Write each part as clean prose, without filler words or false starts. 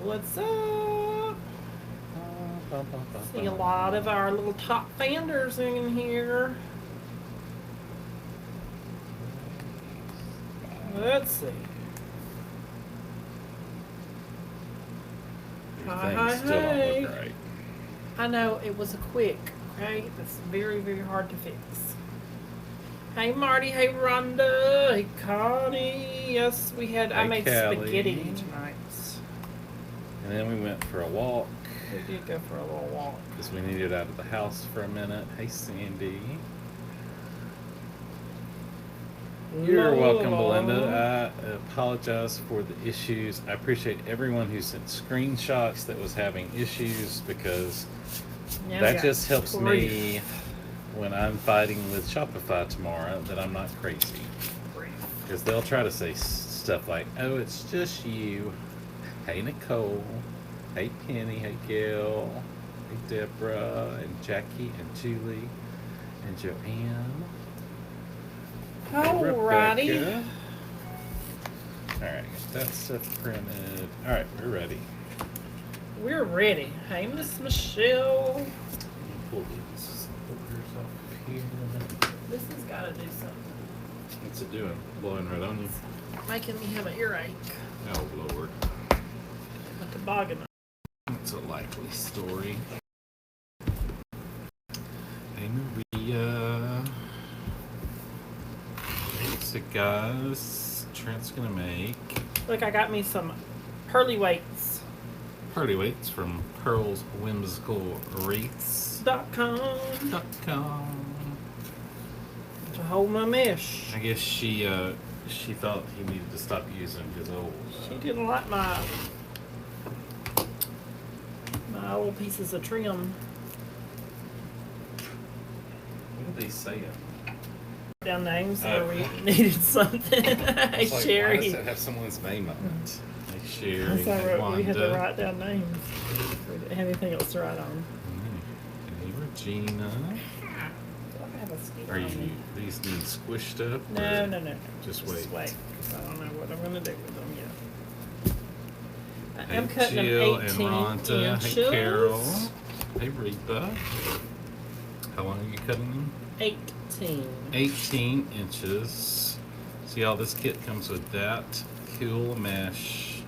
What's up? See a lot of our little top fanders in here. Let's see. Hi, Still don't look hi. right. I know it was a quick, right? It's very, very hard to fix. Hey Marty, hey Rhonda, hey Connie. Yes, we had. I Hey, made Callie. spaghetti tonight. And then we went for a walk We did go for a little walk. because we needed out of the house for a minute. Hey, Sandy. You're welcome, Belinda. I apologize for the issues. I appreciate everyone who sent screenshots that was having issues because that just helps me when I'm fighting with Shopify tomorrow that I'm not crazy. Because they'll try to say stuff like, oh, it's just you. Hey, Nicole. Hey, Penny. Hey, Gail. Hey, Deborah. And Jackie. And Julie. And Joanne. Alrighty. Alright, that stuff printed. Alright, we're ready. We're ready. Hey, Miss Michelle. Let me pull these folders off here. This has got to do something. What's it doing? Blowing right on you? Making me have an earache. Oh, Lord. A toboggan. It's a likely story. Hey, Maria. So, guys, Trent's gonna make Look, I got me some pearly weights. party weights from Pearl's Whimsical Wreaths.com. To hold my mesh. I guess she thought he needed to stop using his old. She didn't like my old pieces of trim. What did they say? Down names where we needed something. Hey, Like, Sherry. why does it have someone's name on it? Hey, Sherry. That's Hey, how Wanda. we had to write down names. We didn't have anything else to write on. Hey, Regina. I have a sticker Are on you? me. These need squished up? No, or no. Just Just wait. wait. 'Cause I don't know what I'm going to do with them yet. I am Hey, cutting them Jill 18 and Rhonda. inches. Hey, Carol. Hey, Reba. How long are you cutting them? 18. 18 inches. See how this kit comes with that cool mesh,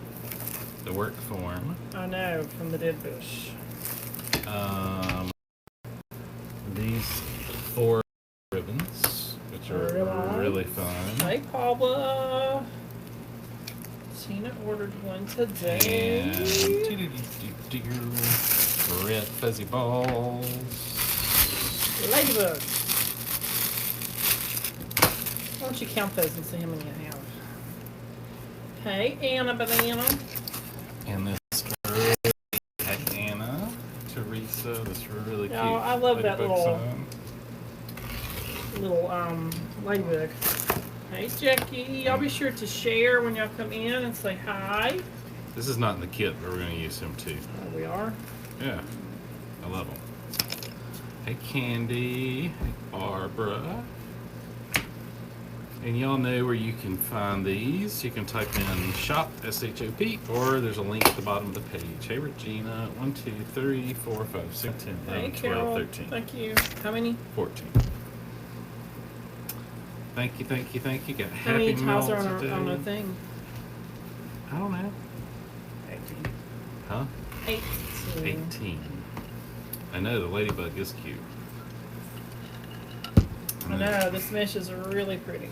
the work form. I know, from the dead bush. These 4 ribbons, which are really fun. Hey, Paula. Tina ordered one today. And red fuzzy balls. Lady Bug. Why don't you count those and see how many I have? Hey, Anna Banana. And this really, hey Anna, Teresa, this really cute. Oh, I love that ladybug little sign. ladybug. Hey, Jackie. Y'all be sure to share when y'all come in and say hi. This is not in the kit, but we're going to use him too. Oh, we are? Yeah, I love them. Hey Candy, hey Barbara. And y'all know where you can find these. You can type in shop, S-H-O-P, or there's a link at the bottom of the page. Hey Regina, 1, 2, 3, 4, 5, 6, 10, 11, 12, 13. Thank you. How many? 14. Thank you. Got How many Happy tiles Meal are today. on the thing? I don't know. 18. Huh? 18. 18. I know, the ladybug is cute. I know, this mesh is really pretty.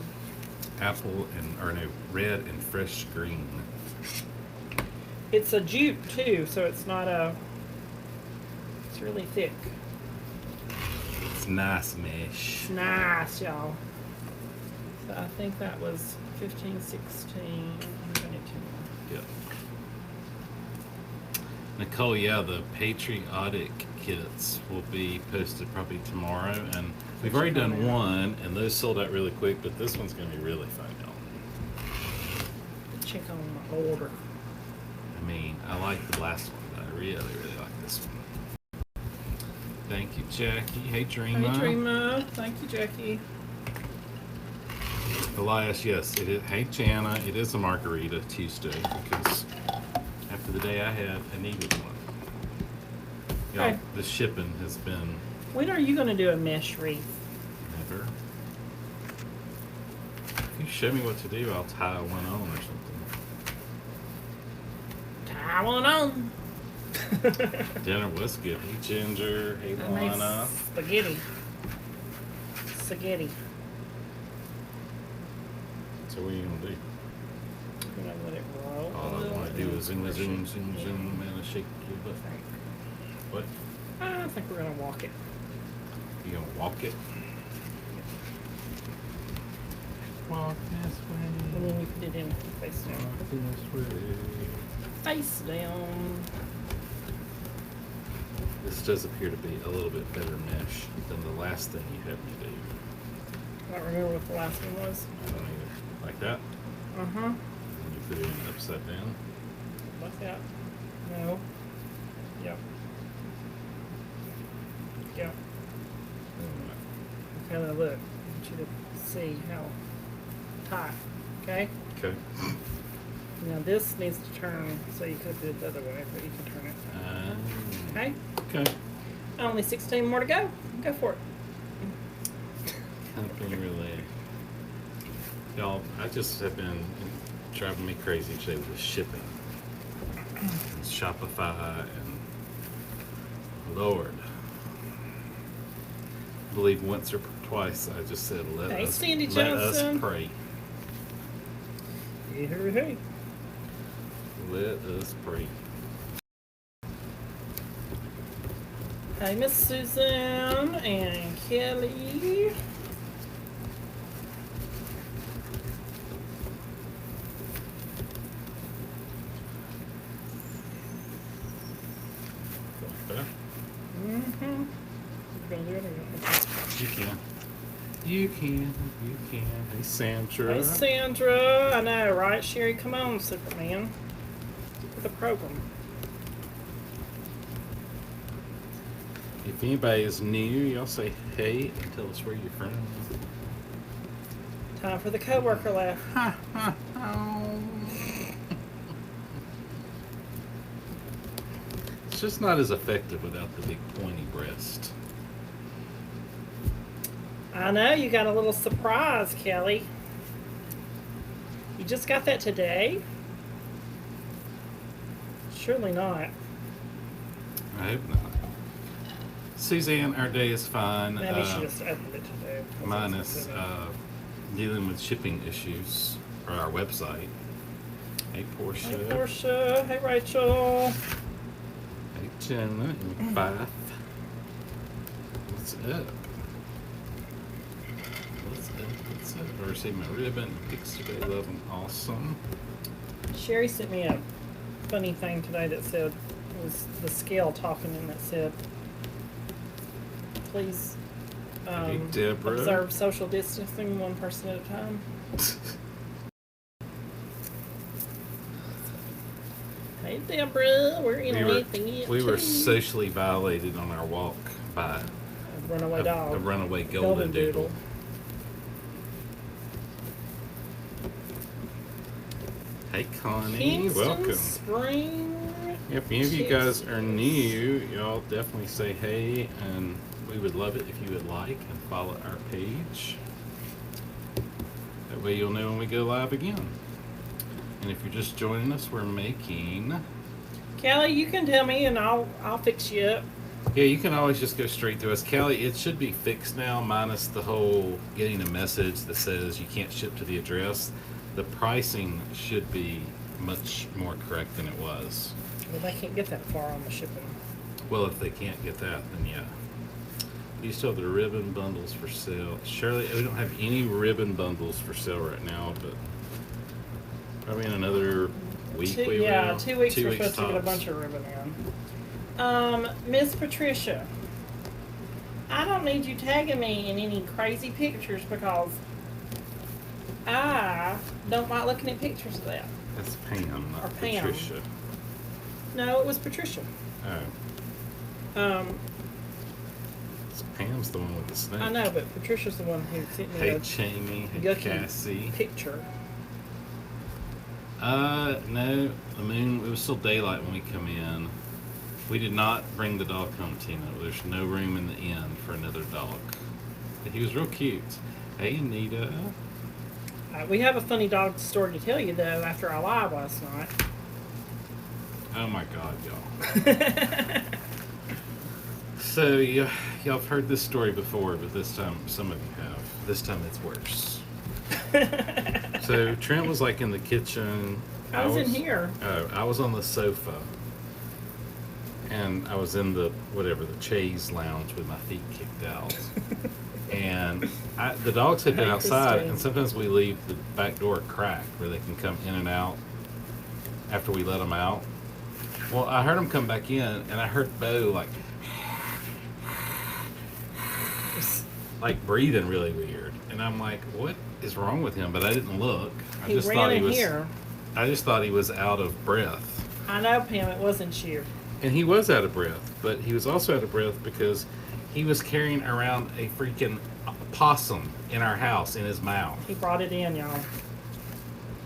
Apple red and fresh green. It's a jute too, so it's not it's really thick. It's nice mesh. It's nice, y'all. So I think that was 15, 16, 22. Yep. Nicole, yeah, the patriotic kits will be posted probably tomorrow, and we've already done one, and those sold out really quick, but this one's going to be really fun, y'all. Check on my order. I mean, I like the last one, but I really like this one. Thank you, Jackie. Hey, Dreama. Hey, Dreama. Thank you, Jackie. Elias, yes, it is. Hey, Jana, it is a margarita Tuesday because to the day I had a needed one. Y'all, Okay. the shipping has been When are you going to do a mesh wreath? never. If you show me what to do, I'll tie one on or something. Tie one on. Dinner was good. Hey, Ginger. Hey, I made Lana. spaghetti. Spaghetti. So what are you going to do? You know, let it roll. All I want to do is zoom, zoom, zoom, zoom, and shake your butt. What? I think we're going to walk it. You going to walk it? Walk this way. And then you put it in face down. Walk this way. Face down. This does appear to be a little bit better mesh than the last thing you had me do. I don't remember what the last one was. I don't either. Like that? Uh-huh. And you put it in upside down. Like that. No. Yep. Yep. Okay, now look. I want you to see how tight. Okay? Okay. Now this needs to turn, so you could do it the other way, but you can turn it. Okay? Okay. Only 16 more to go. Go for it. Company relay. Y'all, I just have been driving me crazy today with the shipping. And Shopify and Lord. I believe once or twice I just said let Hey, us Sandy let Johnson. us pray. Hey. Let us pray. Hey, Miss Susan and Kelly. Like that. Mm-hmm. You gonna do it or not? You can. You can. You can. Hey, Sandra. Hey, Sandra. I know, right? Sherry, come on, Superman. Get with the program. If anybody is new, y'all say hey and tell us where you're from. Time for the coworker laugh. It's just not as effective without the big pointy breast. I know, you got a little surprise, Kelly. You just got that today? Surely not. I hope not. Suzanne, our day is fine. Maybe she just opened it today. Minus dealing with shipping issues for our website. Hey, Portia. Hey, Portia. Hey, Rachel. Hey, Jenna and Fife. What's up? What's up? I received my ribbon. Pixie Bay Love and Awesome. Sherry sent me a funny thing today that said, it was the scale talking, and it said, please Hey, Deborah. observe social distancing, one person at a time. Hey, Deborah, we're in we were socially violated on our walk by a runaway dog. a runaway golden doodle. Hey, Connie, Kingston welcome. Spring. If any of you guys are new, y'all definitely say hey, and we would love it if you would like and follow our page. That way you'll know when we go live again. And if you're just joining us, we're making... Kelly, you can tell me and I'll fix you up. Yeah, you can always just go straight through us. Kelly, it should be fixed now, minus the whole getting a message that says you can't ship to the address. The pricing should be much more correct than it was. Well, they can't get that far on the shipping. Well, if they can't get that, then yeah. You still have the ribbon bundles for sale. Shirley, we don't have any ribbon bundles for sale right now, but probably in another week we will. 2 weeks we're supposed to get a tops. bunch of ribbon in. Miss Patricia, I don't need you tagging me in any crazy pictures because I don't like looking at pictures of that. That's Pam, not Or Pam. Patricia. No, it was Patricia. Oh, Pam's the one with the snake. I know, but Patricia's the one who sent me Hey, a Jamie. Hey, yucky Cassie. picture. No, the moon, it was still daylight when we come in. We did not bring the dog home, Tina. There's no room in the inn for another dog. But he was real cute. Hey, Anita. We have a funny dog story to tell you, though, after our live last night. Oh my God, y'all. So, y'all have heard this story before, but this time, some of you have. This time it's worse. So, Trent was like in the kitchen. I was in here. Oh, I was on the sofa. And I was in the chaise lounge with my feet kicked out. And the dogs had been outside, and sometimes we leave the back door cracked where they can come in and out after we let them out. Well, I heard them come back in, and I heard Bo like breathing really weird, and I'm like, what is wrong with him? But I didn't look. I just thought he was out of breath. I know, Pam, it wasn't you. And he was out of breath, but he was also out of breath because he was carrying around a freaking possum in our house in his mouth. He brought it in, y'all.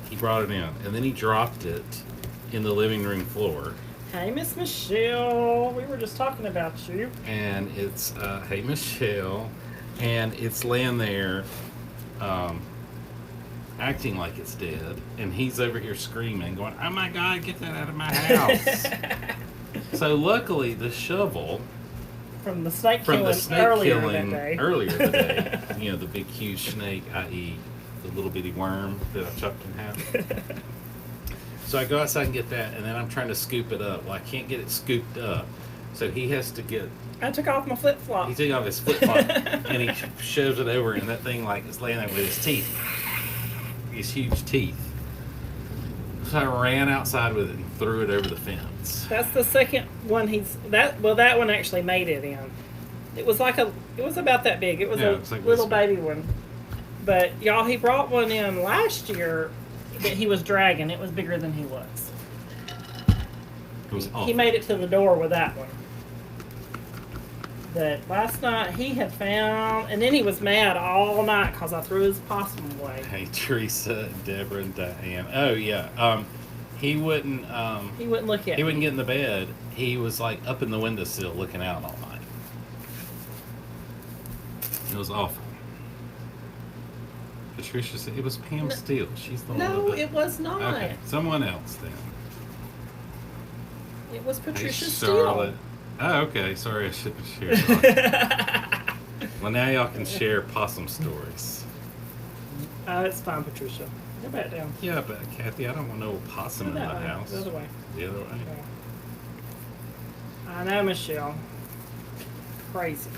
He brought it in, and then he dropped it in the living room floor. Hey, Miss Michelle, we were just talking about you. And it's, hey, Michelle, and it's laying there acting like it's dead, and he's over here screaming, going, oh my God, get that out of my house. So luckily, the shovel from the snake killing earlier that day, you know, the big huge snake, i.e. the little bitty worm that I chopped in half. So I go outside and get that, and then I'm trying to scoop it up. Well, I can't get it scooped up, so he has to get... I took off my flip-flop. He took off his flip-flop, and he shoves it over, and that thing like is laying there with his teeth. These huge teeth. So I ran outside with it and threw it over the fence. That's the second one that one actually made it in. It was about that big. It was like little baby one. But y'all, he brought one in last year that he was dragging. It was bigger than he was. It was awful. He made it to the door with that one. That last night he had found, and then he was mad all night because I threw his possum away. Hey, Teresa, Deborah, and Diane. Oh yeah, he wouldn't. He wouldn't look at. He wouldn't get in the bed. He was like up in the windowsill looking out all night. It was awful. Patricia said it was Pam Steele. She's the one. No, it was not. Okay, someone else then. It was Patricia Steele. Charlotte. Oh, okay. Sorry, I shouldn't share. Well, now y'all can share possum stories. It's fine, Patricia. Go back down. Yeah, but Kathy, I don't want no possum in my house. The other way. The other way. Yeah. I know, Michelle. Crazy.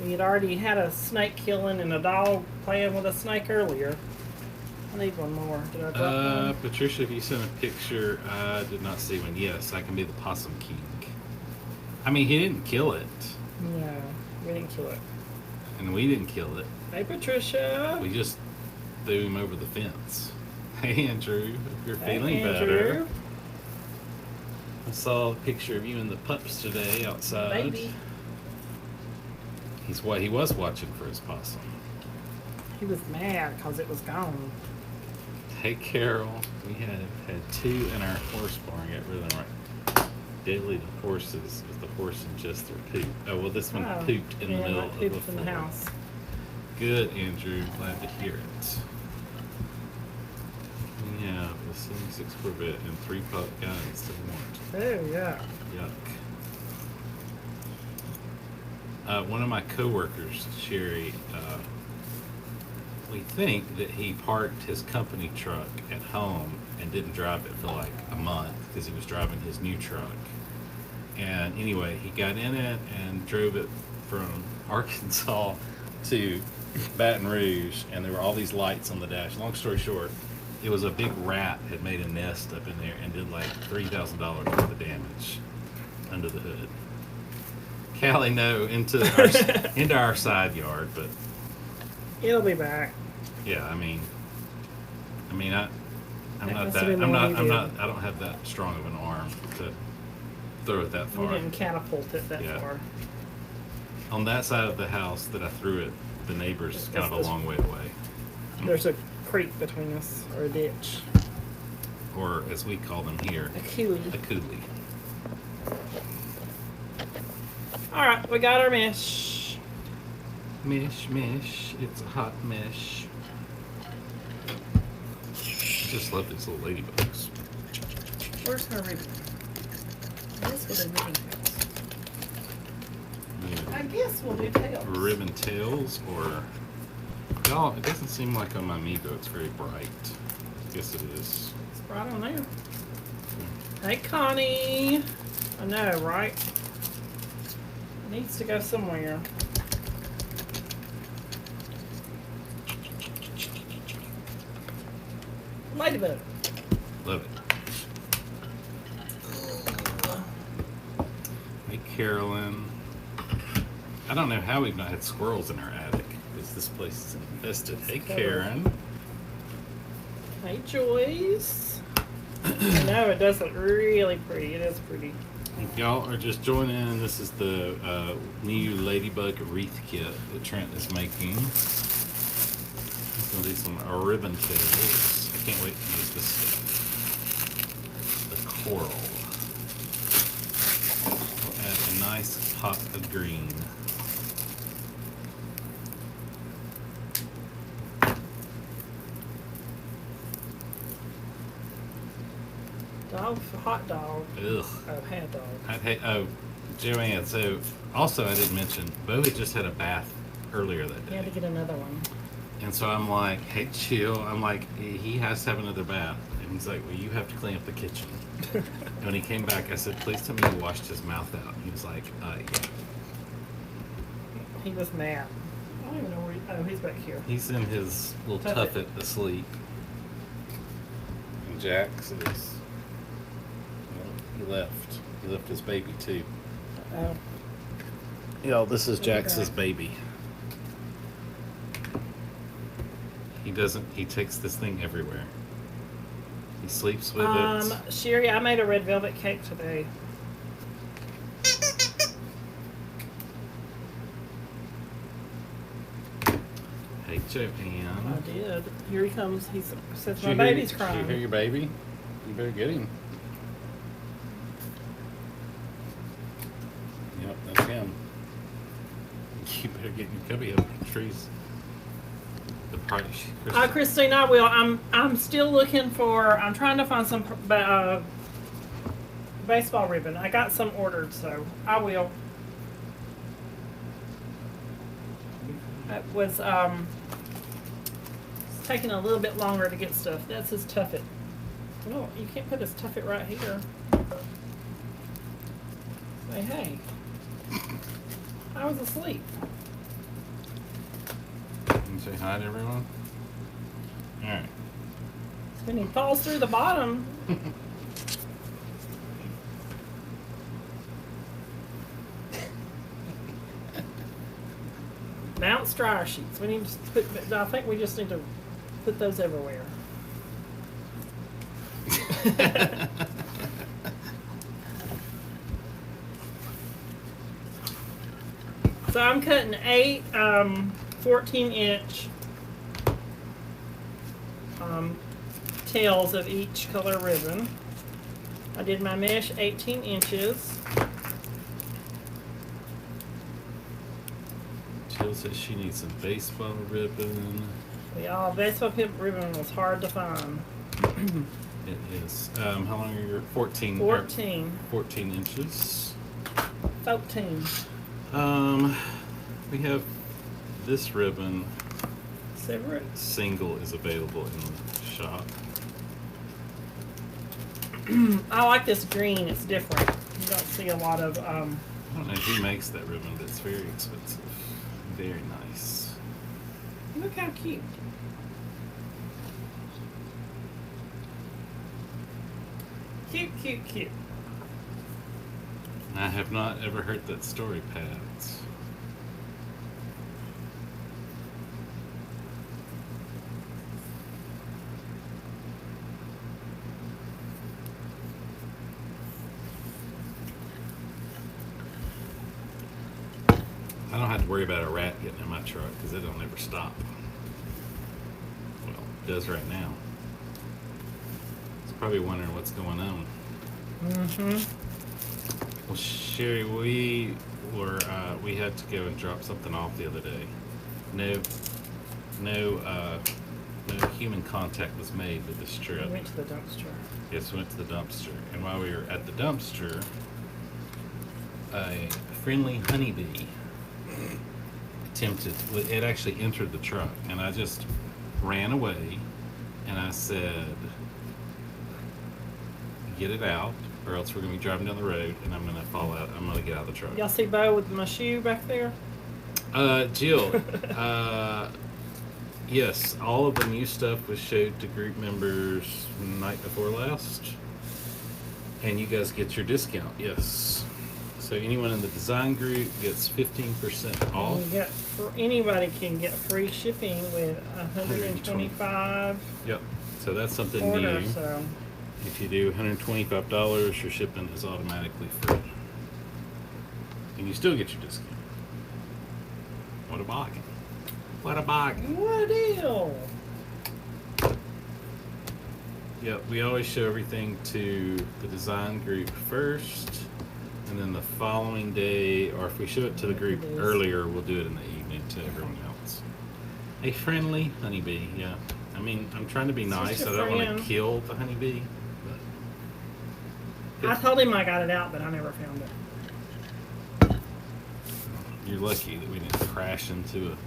We had already had a snake killing and a dog playing with a snake earlier. I need one more. Did I drop one? Patricia, if you sent a picture, I did not see one. Yes, I can be the possum king. I mean, he didn't kill it. No, we didn't kill it. And we didn't kill it. Hey, Patricia. We just threw him over the fence. Hey, Andrew. If you're feeling Andrew. better. I saw a picture of you and the pups today outside. Baby. He was watching for his possum. He was mad because it was gone. Hey, Carol. We had two in our horse barn. Got rid of them right. Deadly to horses is the horse ingest their poop. Oh, well, this one pooped in the middle of the floor. In the house. Good, Andrew. Glad to hear it. Yeah, the 76 Corvette and 3 pup guns they want. Oh, yeah. Yuck. One of my coworkers, Sherry, we think that he parked his company truck at home and didn't drive it for like a month because he was driving his new truck. And anyway, he got in it and drove it from Arkansas to Baton Rouge, and there were all these lights on the dash. Long story short, it was a big rat had made a nest up in there and did like $3,000 worth of damage under the hood. Callie, no, into our side yard, but It'll be back. yeah, I mean, I'm not must have been I don't have that strong of an arm to throw it that far. You didn't catapult it that Yeah. far. On that side of the house that I threw it, the neighbor's kind of a long way away. There's a creek between us, or a ditch. Or, as we call them here, a coulee. A coulee. All right, we got our mesh. Mesh, mesh. It's a hot mesh. I just love these little ladybugs. Where's her ribbon? This was a ribbon tails. Yeah. I guess we'll do tails. Ribbon tails, or y'all. It doesn't seem like on my Amiibo it's very bright. I guess it is. It's right on there. Hey, Connie. I know, right? It needs to go somewhere. Ladybug. Love it. Hey, Carolyn. I don't know how we've not had squirrels in our attic, because this place is infested. Hey, Karen. Hey, Joyce. I know, it does look really pretty. It is pretty. If y'all are just joining in, this is the new Lady Bug Wreath Kit that Trent is making. He's going to do some ribbon tails. I can't wait to use this stuff. The coral. We'll add a nice pop of green. Dog, hot dog. Ugh. Oh, hat dog. Oh, Joanne, so also I didn't mention, Bowie just had a bath earlier that You day. had to get another one. And so I'm like, hey, chill. I'm like, he has to have another bath. And he's like, well, you have to clean up the kitchen. And when he came back, I said, please tell me he washed his mouth out. He was like, yeah. He was mad. I don't even know where oh, he's back here. He's in his little tuffet asleep. And Jax is, well, he left. He left his baby too. Oh. Yo, this is Jax's baby. He takes this thing everywhere. He sleeps with it. Sherry, I made a red velvet cake today. Hey, Joanne. I did. Here he comes. He says my baby's crying. Did you hear your baby? You better get him. Yep, that's him. You better get your cubby up in the trees. The party. Christine, I will. I'm still looking for. I'm trying to find some baseball ribbon. I got some ordered, so I will. It was it's taking a little bit longer to get stuff. That's his tuffet. No, you can't put his tuffet right here. Say hey. I was asleep. Can you say hi to everyone? Alright. When he falls through the bottom. Bounce dryer sheets. We need to put. I think we just need to put those everywhere. So I'm cutting 8 14-inch tails of each color ribbon. I did my mesh 18 inches. Jill says she needs some baseball ribbon. Y'all, baseball ribbon was hard to find. It is. How long are your 14? 14. 14 inches. 14. We have this ribbon. Separate. Single is available in the shop. I like this green. It's different. You don't see a lot of. I don't know who makes that ribbon, but it's very expensive. Very nice. Look how cute. Cute, cute, cute. I have not ever heard that story, Pat. I don't have to worry about a rat getting in my truck because it don't ever stop. it does right now. It's probably wondering what's going on. Well, Sherry, we had to go and drop something off the other day. No human contact was made with this trip. We went to the dumpster. Yes, we went to the dumpster. And while we were at the dumpster, a friendly honeybee it actually entered the truck. And I just ran away and I said, get it out, or else we're going to be driving down the road and I'm going to fall out. I'm going to get out of the truck. Y'all see Bo with my shoe back there? Jill, yes, all of the new stuff was showed to group members night before last. And you guys get your discount, yes. So anyone in the design group gets 15% off. Anybody can get free shipping with 125. Yep. So that's something order, new. So. If you do $125, your shipping is automatically free. And you still get your discount. What a bargain. What a bargain. What a deal. Yep, we always show everything to the design group first, and then the following day, or if we show it to the group earlier, we'll do it in the evening to everyone else. A friendly honeybee, yeah. I mean, I'm trying to be nice. I don't want to kill the honeybee. But I told him I got it out, but I never found it. You're lucky that we didn't crash into a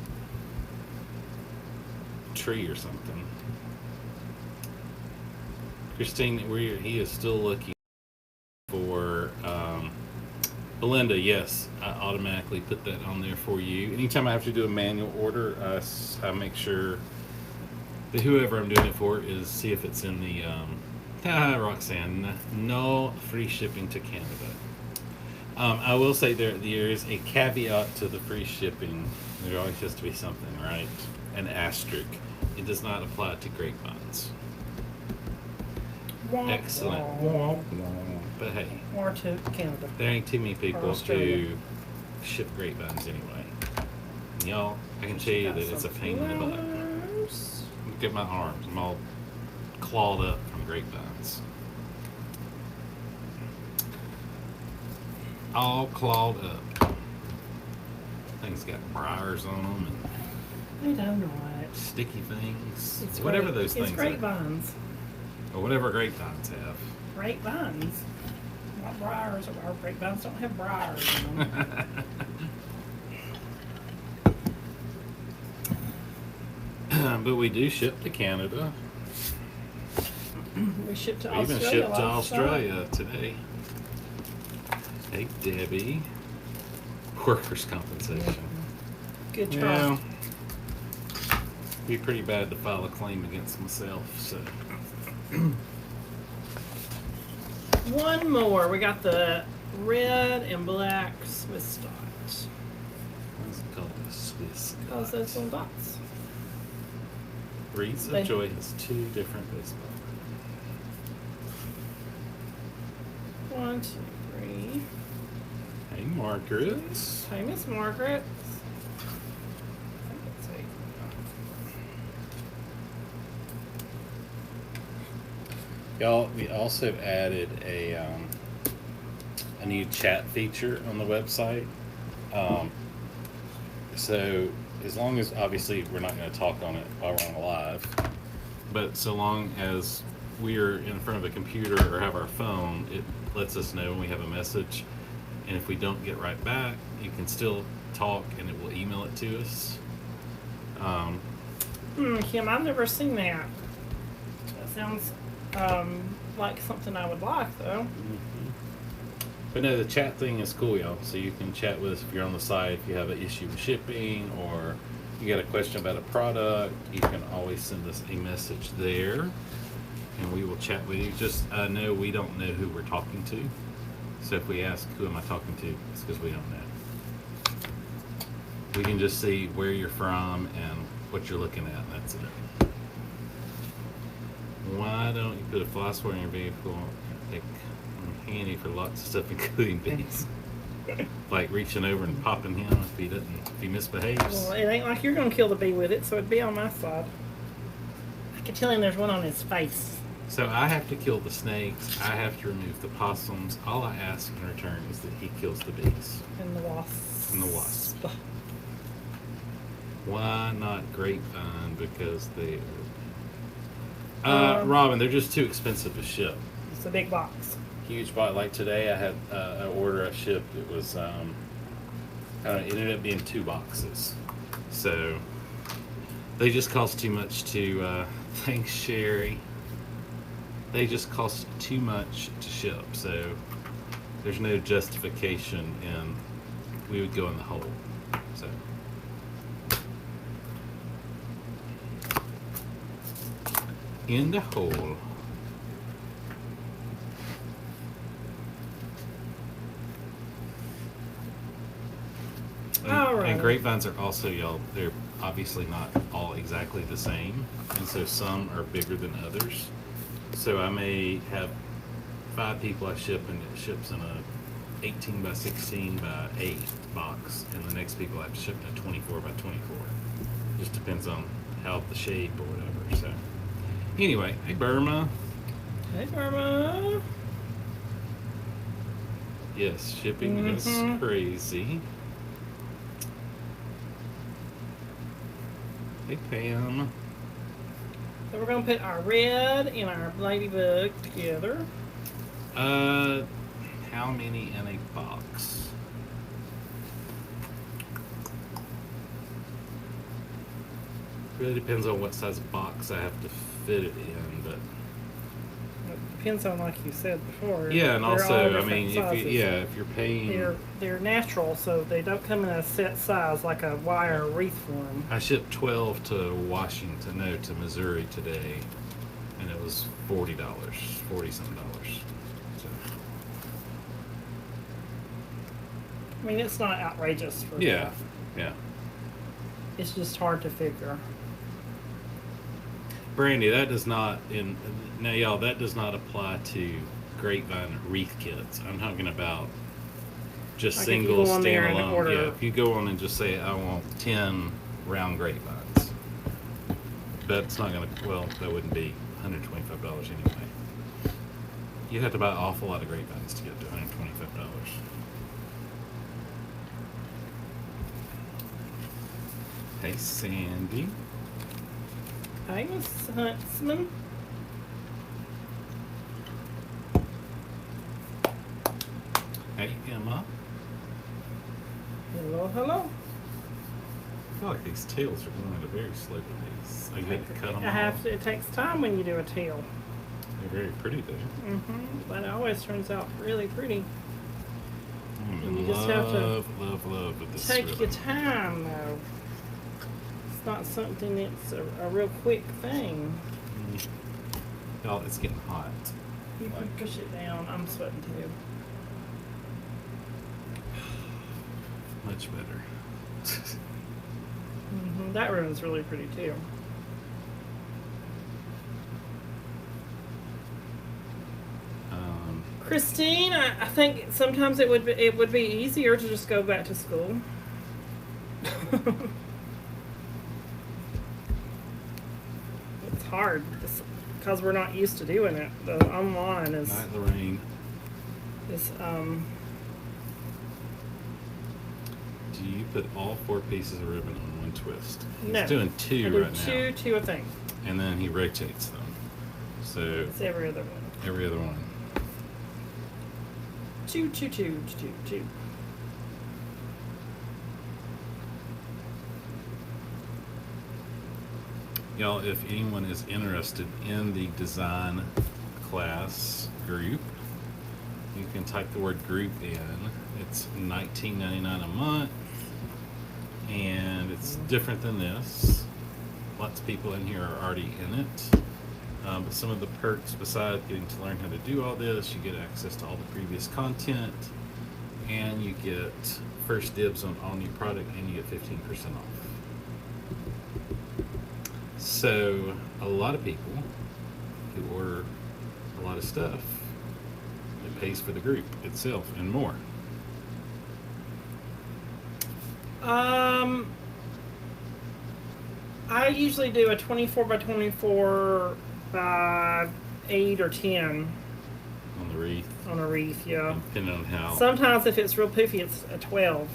tree or something. Christine, he is still looking for Belinda. Yes, I automatically put that on there for you. Anytime I have to do a manual order, I make sure that whoever I'm doing it for is see if it's in the Roxanne, no free shipping to Canada. I will say there is a caveat to the free shipping. There always has to be something, right? An asterisk. It does not apply to grapevines. Excellent. But hey, or to Canada. There ain't too many people who ship grapevines anyway. And y'all, I can tell you that it's a pain in the butt. Look at my arms. I'm all clawed up from grapevines. All clawed up. Things got briars on them and I don't know what. Sticky things. It's whatever those things are. It's grapevines. Or whatever grapevines have. Grapevines. Not briars. Our grapevines don't have briars in them. But we do ship to Canada. We ship to we Australia. Even shipped to Australia today. Hey, Debbie. Workers' compensation. Good try. Yeah. Be pretty bad to file a claim against myself, so. One more. We got the red and black Swiss dots. What's it called? The Swiss dots. Because those little dots. Wreaths of Joy has 2 different baseball. 1, 2, 3. Hey, Margaret. Hey, Miss Margaret. Y'all, we also added a new chat feature on the website. So as long as, obviously, we're not going to talk on it while we're on live, but so long as we're in front of a computer or have our phone, it lets us know when we have a message. And if we don't get right back, you can still talk and it will email it to us. Kim, I've never seen that. That sounds like something I would like, though. Mm-hmm. But no, the chat thing is cool, y'all. So you can chat with us if you're on the site, if you have an issue with shipping, or you got a question about a product, you can always send us a message there, and we will chat with you. Just know we don't know who we're talking to. So if we ask, who am I talking to, it's because we don't know. We can just see where you're from and what you're looking at, and that's it. Why don't you put a fly swatter in your vehicle? It's handy for lots of stuff, including bees. Like reaching over and popping him if he misbehaves. Well, it ain't like you're gonna kill the bee with it, so it'd be on my side. I can tell him there's one on his face. So I have to kill the snakes. I have to remove the possums. All I ask in return is that he kills the bees. And the wasps. And the wasps. Why not grapevine? Because they Robin, they're just too expensive to ship. It's a big box. Huge box. Like today, I had an order I shipped. It was it ended up being 2 boxes. So they just cost too much to. Thanks, Sherry. They just cost too much to ship. So there's no justification in we would go in the hole. So. In the hole. And grapevines are also, y'all, they're obviously not all exactly the same. And so some are bigger than others. So I may have 5 people I ship, and it ships in a 18 by 16 by 8 box. And the next people I have to ship in a 24 by 24. Just depends on how the shape or whatever. So anyway, hey Burma. Hey Burma. Yes, shipping is crazy. Hey Pam. So we're gonna put our red and our ladybug together. How many in a box? Really depends on what size box I have to fit it in, but it depends on, like you said before. Yeah, and also, I mean, if you're paying, they're natural, so they don't come in a set size like a wire wreath form. I shipped 12 to Washington, no, to Missouri today, and it was $40, $40-something. So. I mean, it's not outrageous for yeah. It's just hard to figure. Brandy, that does not now y'all, that does not apply to grapevine wreath kits. I'm talking about just like single standalone. Yeah, if you go on and just say I want 10 round grapevines, that's not gonna. Well, that wouldn't be $125 anyway. You'd have to buy an awful lot of grapevines to get to $125. Hey, Sandy. Hi, Miss Huntsman. Hey, Emma. Hello, hello. I feel like these tails are going at a very slow pace. I had to cut them off. It takes time when you do a tail. They're very pretty, though. But it always turns out really pretty. And you just have to love with this take rhythm. your time, though. It's not something that's a real quick thing. Y'all, it's getting hot. You can push it down. I'm sweating too. Much better. That room's really pretty too. Christine, I think sometimes it would be easier to just go back to school. It's hard because we're not used to doing it. The online is. Night Lorraine. Is Do you put all 4 pieces of ribbon on one twist? No. He's doing 2 right now. Two a thing. And then he rotates them. So it's every other one. Every other one. Two. Y'all, if anyone is interested in the design class group, you can type the word group in. It's $19.99 a month, and it's different than this. Lots of people in here are already in it. But some of the perks, besides getting to learn how to do all this, you get access to all the previous content, and you get first dibs on all new product, and you get 15% off. So a lot of people who order a lot of stuff, it pays for the group itself and more. I usually do a 24 by 24 by 8 or 10 on the wreath. On a wreath, yeah. Depending on how. Sometimes if it's real poofy, it's a 12.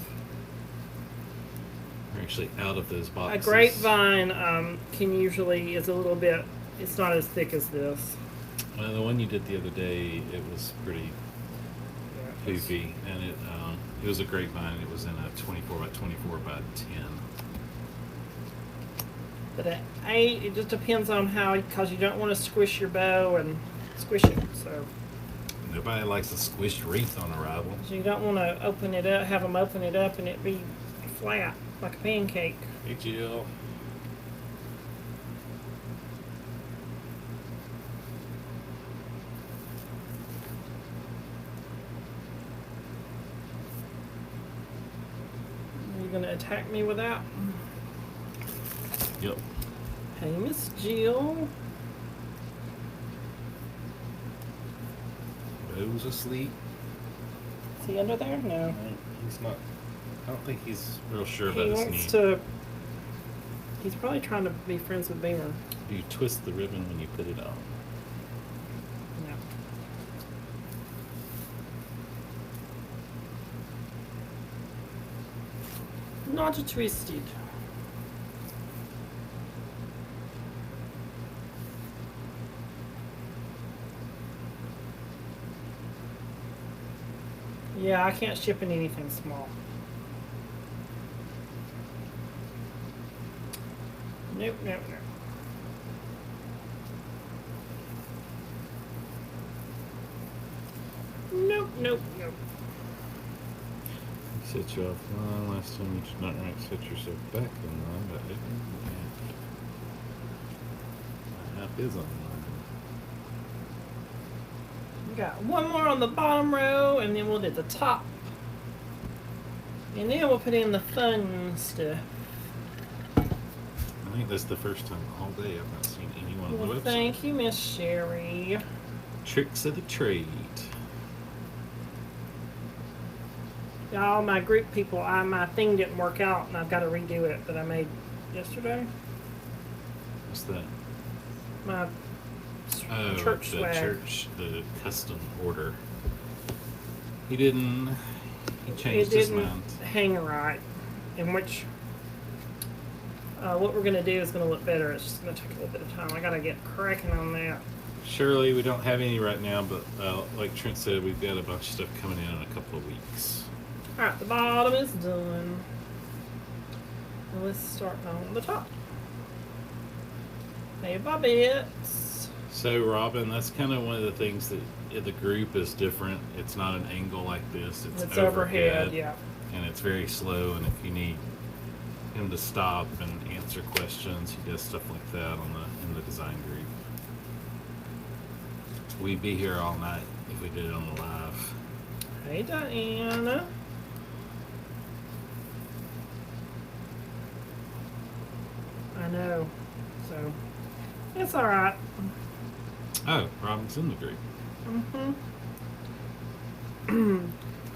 We're actually out of those boxes. A grapevine is a little bit. It's not as thick as this. The one you did the other day, it was pretty poofy, and it was a grapevine. It was in a 24 by 24 by 10. But at 8, it just depends on how, because you don't want to squish your bow and squish it. So nobody likes a squished wreath on arrival. So you don't want to open it up, have them open it up, and it be flat like a pancake. Hey, Jill. You gonna attack me with that? Yep. Hey, Miss Jill. Bo's asleep. Is he under there? No. He's not. I don't think he's real sure about his knee. He wants to. He's probably trying to be friends with Beamer. Do you twist the ribbon when you put it on? No. Not twisted. Yeah, I can't ship in anything small. Nope, nope, nope. Nope, nope, nope. Set you offline. Last time you did not right, set yourself back in line, but it my app is online. We got one more on the bottom row, and then we'll do the top. And then we'll put in the fun stuff. I think that's the first time all day I've not seen anyone on the website. Thank you, Miss Sherry. Tricks of the trade. Y'all, my group people, my thing didn't work out, and I've got to redo it that I made yesterday. What's that? My church swag. The custom order. He changed his mind. It didn't hang right, in which what we're going to do is going to look better. It's just going to take a little bit of time. I got to get cracking on that. Surely we don't have any right now, but like Trent said, we've got a bunch of stuff coming in a couple of weeks. Alright, the bottom is done. Now let's start on the top. Made by bits. So, Robin, that's kind of one of the things that the group is different. It's not an angle like this. It's overhead, yeah. And it's very slow, and if you need him to stop and answer questions, he does stuff like that in the design group. We'd be here all night if we did it on the live. Hey, Diana. I know. So, it's alright. Oh, Robin's in the group. Mm-hmm.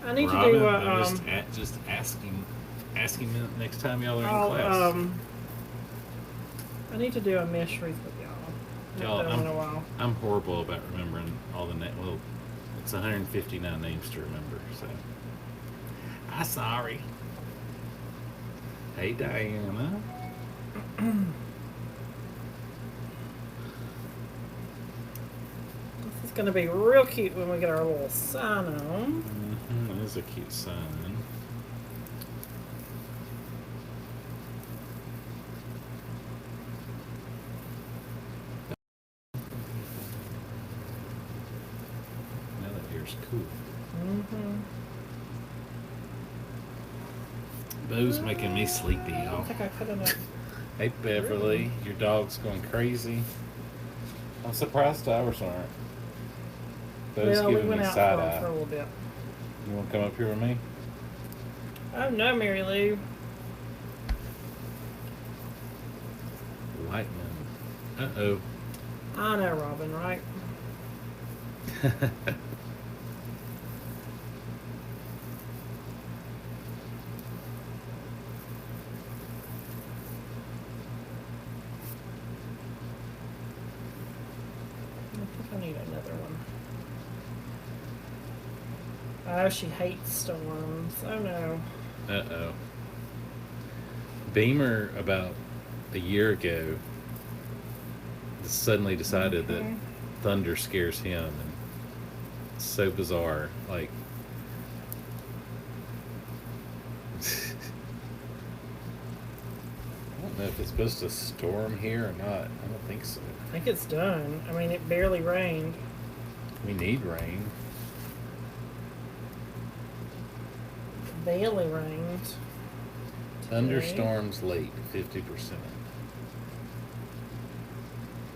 I need Robin, to do just ask him next time y'all are in class. I need to do a mesh wreath with y'all. Y'all, I'm horrible about remembering all the names. Well, it's 159 names to remember, so I'm sorry. Hey, Diana. This is going to be real cute when we get our little sign on. That is a cute sign. Now that here's cool. Bo's making me sleepy, y'all. I think I put enough. Hey, Beverly, your dog's going crazy. I'm surprised ours aren't. Bo's We giving went me out side for eye. a little bit. You want to come up here with me? Oh no, Mary Lou. Lightning. Uh-oh. I know, Robin, right? Oh, she hates storms. Oh no. Uh-oh. Beamer, about a year ago, suddenly decided that thunder scares him. And it's so bizarre. Like, I don't know if it's supposed to storm here or not. I don't think so. I think it's done. I mean, it barely rained. We need rain. It barely rained. Thunderstorms late, 50%.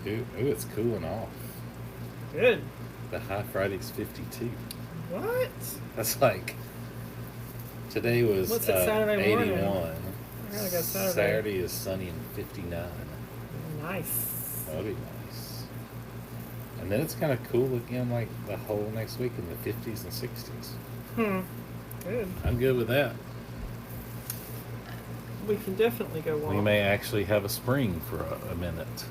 Ooh, it's cooling off. Good. The high Friday's 52. What? That's like, today was What's it, Saturday 81. morning? I gotta go Saturday. Saturday is sunny and 59. Nice. That'll be nice. And then it's kind of cool again, like the whole next week in the 50s and 60s. Good. I'm good with that. We can definitely go walk. We may actually have a spring for a minute.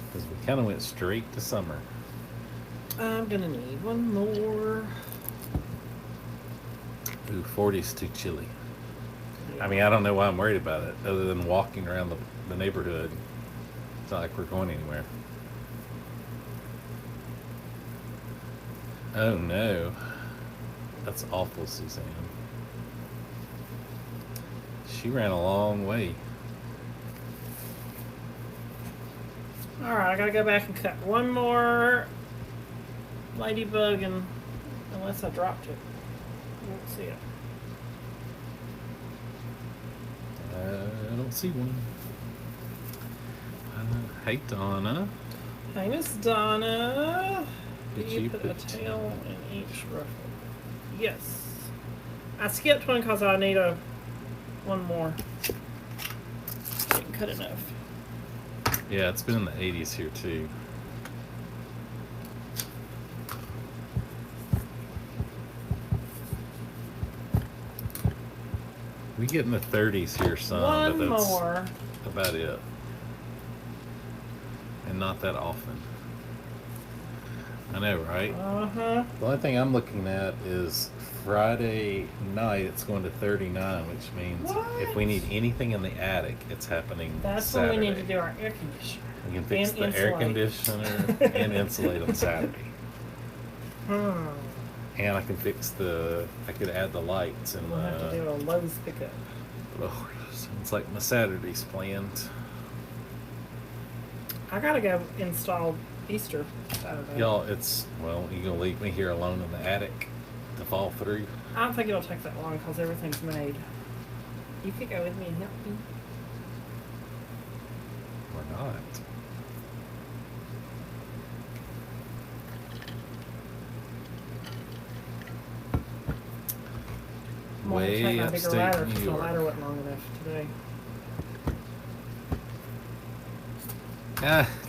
Because we kind of went straight to summer. I'm gonna need one more. Ooh, 40's too chilly. I mean, I don't know why I'm worried about it, other than walking around the neighborhood. It's not like we're going anywhere. Oh no. That's awful, Suzanne. She ran a long way. Alright, I gotta go back and cut one more ladybug, and unless I dropped it, I won't see it. I don't see one. Hey, Donna. Hey, Miss Donna. Did you you put a put tail in each ruffle? Yes. I skipped one because I need one more. Didn't cut enough. Yeah, it's been in the 80s here too. We get in the 30s here some, One but that's more. about it. And not that often. I know, right? Uh-huh. The only thing I'm looking at is Friday night it's going to 39, which means if we need anything in the attic, it's happening That's Saturday. when we need to do our air conditioner. We can fix And the air insulate. conditioner and insulate on Saturday. And I can I could add the lights and We'll have to do a Lowe's pickup. Lord, sounds like my Saturday's planned. I gotta go install Easter Saturday. Y'all, you gonna leave me here alone in the attic to fall through? I don't think it'll take that long because everything's made. You could go with me and help me. Or not? I'm gonna take Way my bigger upstate ladder New because my York. ladder wasn't long enough today.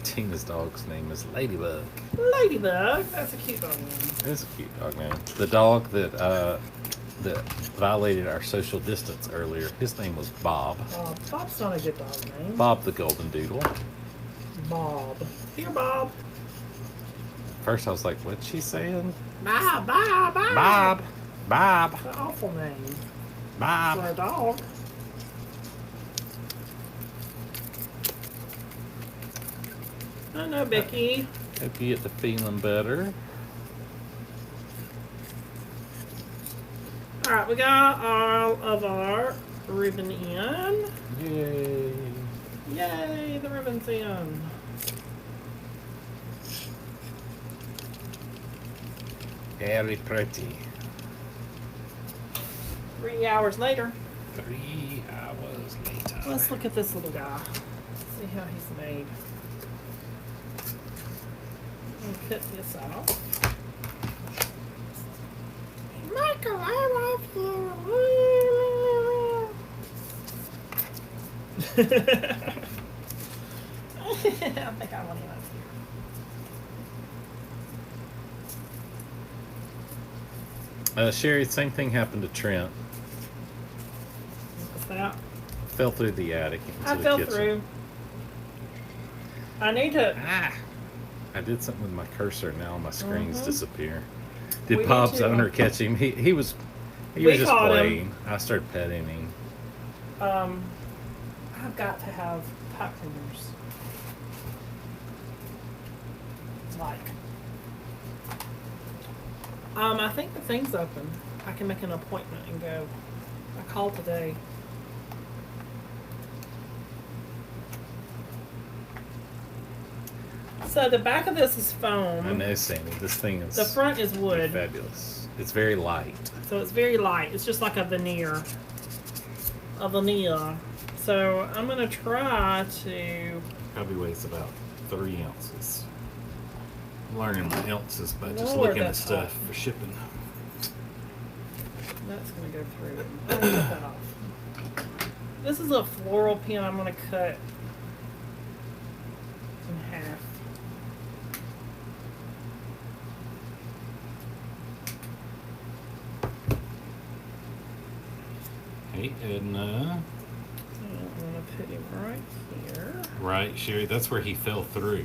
Tina's dog's name is Ladybug. Ladybug. That's a cute dog name. It's a cute dog name. The dog that violated our social distance earlier, his name was Bob. Bob's not a good dog name. Bob the Golden Doodle. Bob. Here, Bob. First I was like, what's she saying? Bob, Bob, Bob. Bob. Bob. It's an awful name for Bob. a dog. I know, Becky. Hope you get to feeling better. Alright, we got all of our ribbon in. Yay. Yay, the ribbon's in. Very pretty. 3 hours later. 3 hours later. Let's look at this little guy. See how he's made. And cut this off. Michael, I love you. I think I want him up here. Sherry, same thing happened to Trent. What's that? Fell through the attic into I the fell kitchen. through. I need to. I did something with my cursor. Now my screens disappear. Did We Bob's need to, owner catch him? He was just caught playing. him. I started petting him. I've got to have pipe cleaners. I think the thing's open. I can make an appointment and go. I called today. So the back of this is foam. I know, Sandy. This thing is. The front is wood. Fabulous. It's very light. So it's very light. It's just like a veneer. A veneer. So I'm gonna try to. Probably weighs about 3 ounces. I'm learning my ounces by just Lord, looking at that's stuff hot. for shipping. That's gonna go through. I'm gonna cut that off. This is a floral pen. I'm gonna cut in half. Hey, Edna. I'm gonna put him right here. Right, Sherry, that's where he fell through.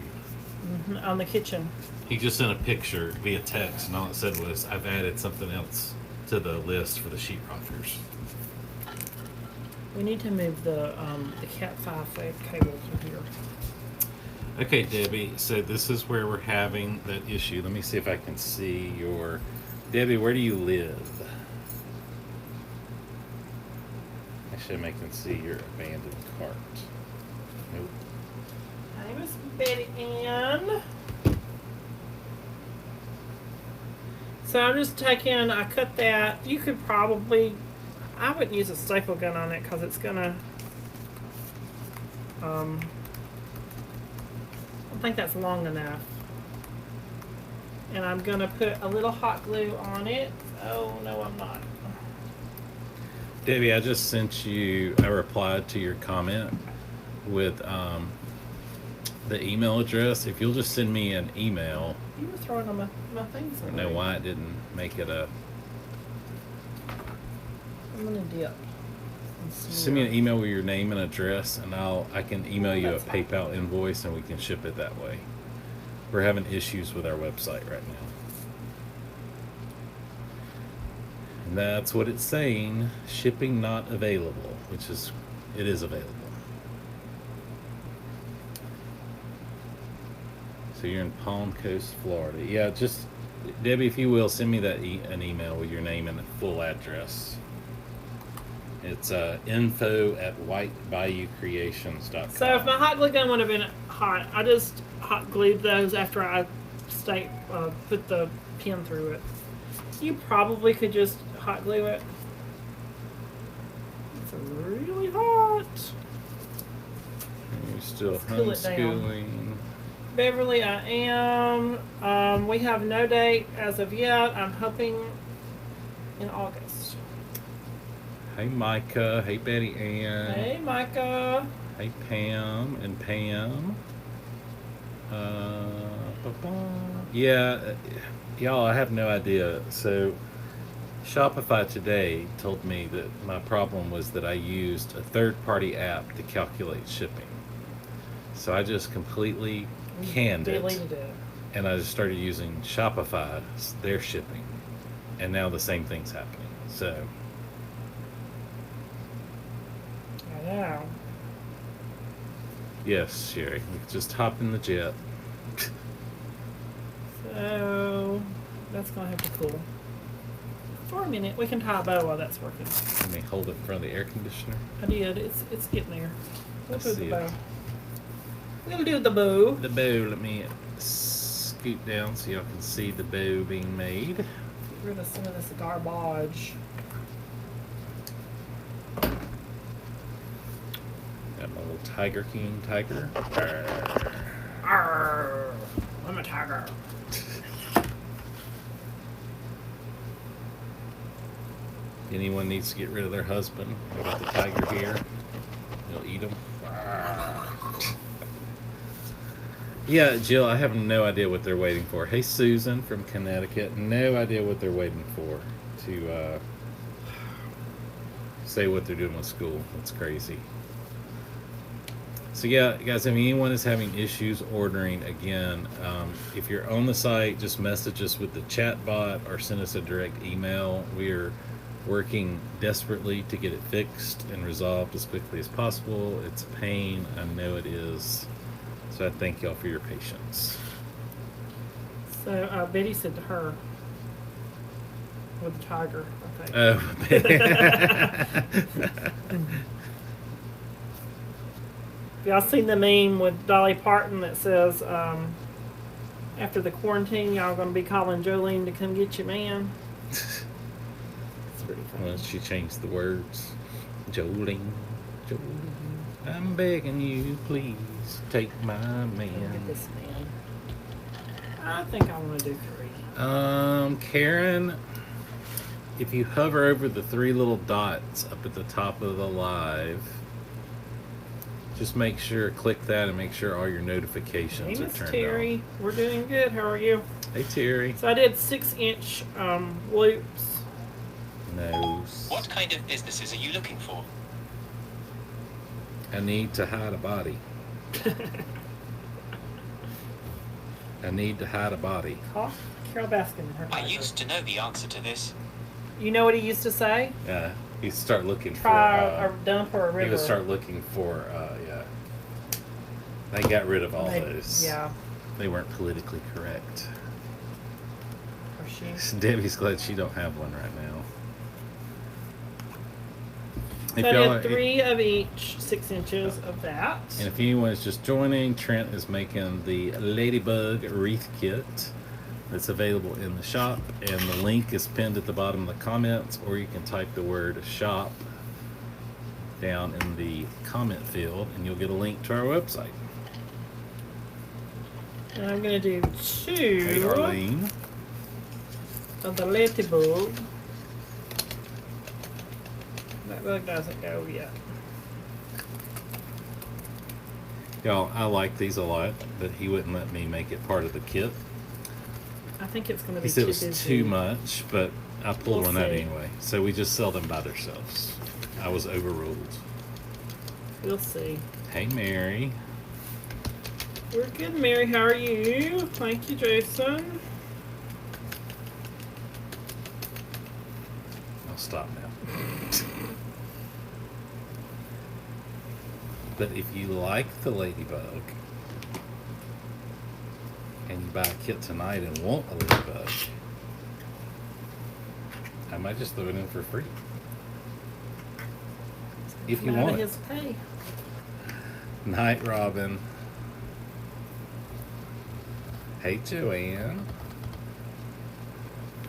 On the kitchen. He just sent a picture via text, and all it said was, I've added something else to the list for the sheetrockers. We need to move the Cat 5 cable through here. Okay, Debbie, so this is where we're having that issue. Let me see if I can see your... Debbie, where do you live? Actually, I can see your abandoned cart. Nope. Hi, Miss Betty Ann. So I'm just taking, I cut that. You could probably, I wouldn't use a staple gun on it because it's gonna, I don't think that's long enough. And I'm gonna put a little hot glue on it. Oh, no, I'm not. Debbie, I just sent you, I replied to your comment with the email address. If you'll just send me an email. You were throwing on my things. I don't know why it didn't make it a... I'm gonna dip. Send me an email with your name and address, and I can email you a that's fine. PayPal invoice, and we can ship it that way. We're having issues with our website right now. And that's what it's saying. Shipping not available, which is, it is available. So you're in Palm Coast, Florida. Yeah, just, Debbie, if you will, send me that an email with your name and full address. It's info@whitebayoucreations.com. So if my hot glue gun would have been hot, I just hot glued those after I put the pin through it. You probably could just hot glue it. It's really hot. You're still Cool it down. homeschooling. Beverly, I am. We have no date as of yet. I'm hoping in August. Hey Micah, hey Betty Ann. Hey, Micah. Hey Pam and Pam. Yeah, y'all, I have no idea. So Shopify today told me that my problem was that I used a third-party app to calculate shipping. So I just completely canned it, Deleted it. and I just started using Shopify, their shipping, and now the same thing's happening. So I know. yes, Sherry, we just hop in the jet. So that's gonna have to cool. For a minute, we can tie a bow while that's working. Let me hold it in front of the air conditioner. I did. It's getting there. We'll I do see the it. bow. We'll do the bow. The bow, let me scoot down so y'all can see the bow being made. Get rid of some of this garbage. Got my little Tiger King tiger. Arrgh, I'm a tiger. Anyone needs to get rid of their husband, I got the tiger here. He'll eat them. Yeah, Jill, I have no idea what they're waiting for. Hey, Susan from Connecticut, no idea what they're waiting for to say what they're doing with school. That's crazy. So yeah, guys, if anyone is having issues ordering, again, if you're on the site, just message us with the chat bot or send us a direct email. We are working desperately to get it fixed and resolved as quickly as possible. It's a pain, I know it is. So I thank y'all for your patience. So Betty said to her, with the tiger, I think. Y'all seen the meme with Dolly Parton that says, after the quarantine, y'all gonna be calling Jolene to come get your man? It's pretty funny. Well, she changed the words. Jolene, Jolene, I'm begging you, please take my man. Get this man. I think I want to do 3. Karen, if you hover over the 3 little dots up at the top of the live, just make sure, click that and make sure all your notifications are turned Terry. on. We're doing good. How are you? Hey, Terry. So I did 6-inch loops. Nose. What kind of businesses are you looking for? I need to hide a body. I need to hide a body. Call Carol Baskin. I used to know the answer to this. You know what he used to say? Yeah, he'd start looking Try for... a dump or a river. He would start looking for, yeah. They got rid of all those. Yeah. They weren't politically correct. Or she. Debbie's glad she don't have one right now. So I did 3 of each, 6 inches of that. And if anyone is just joining, Trent is making the Lady Bug Wreath Kit that's available in the shop, and the link is pinned at the bottom of the comments, or you can type the word shop down in the comment field and you'll get a link to our website. And I'm going to do 2 Hey, Arlene. of the Lady Bug. That bug doesn't go yet. Y'all, I like these a lot, but he wouldn't let me make it part of the kit. I think it's going to He be said too it was busy. too much, but I pulled We'll one out see. anyway. So we just sell them by themselves. I was overruled. We'll see. Hey, Mary. We're good, Mary. How are you? Thank you, Jason. I'll stop now. But if you like the Ladybug and you buy a kit tonight and want a Ladybug, I might just throw it in for free. If you Out of want it. his pay. Night Robin. Hey, Joanne.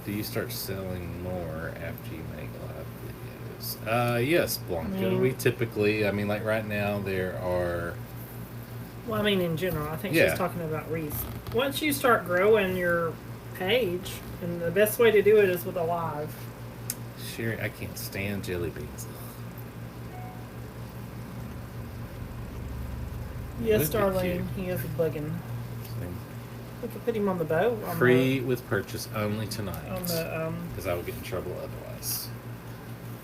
Do you start selling more after you make live videos? Yes, Blanca. We typically, like right now there are... Well, I mean in general. I think Yeah. she's talking about wreaths. Once you start growing your page, and the best way to do it is with a live. Sherry, I can't stand jelly beans. Yes, Would be Darlene. He is bugging. We could put him on the boat. On Free with purchase only tonight. On the because I will get in trouble otherwise.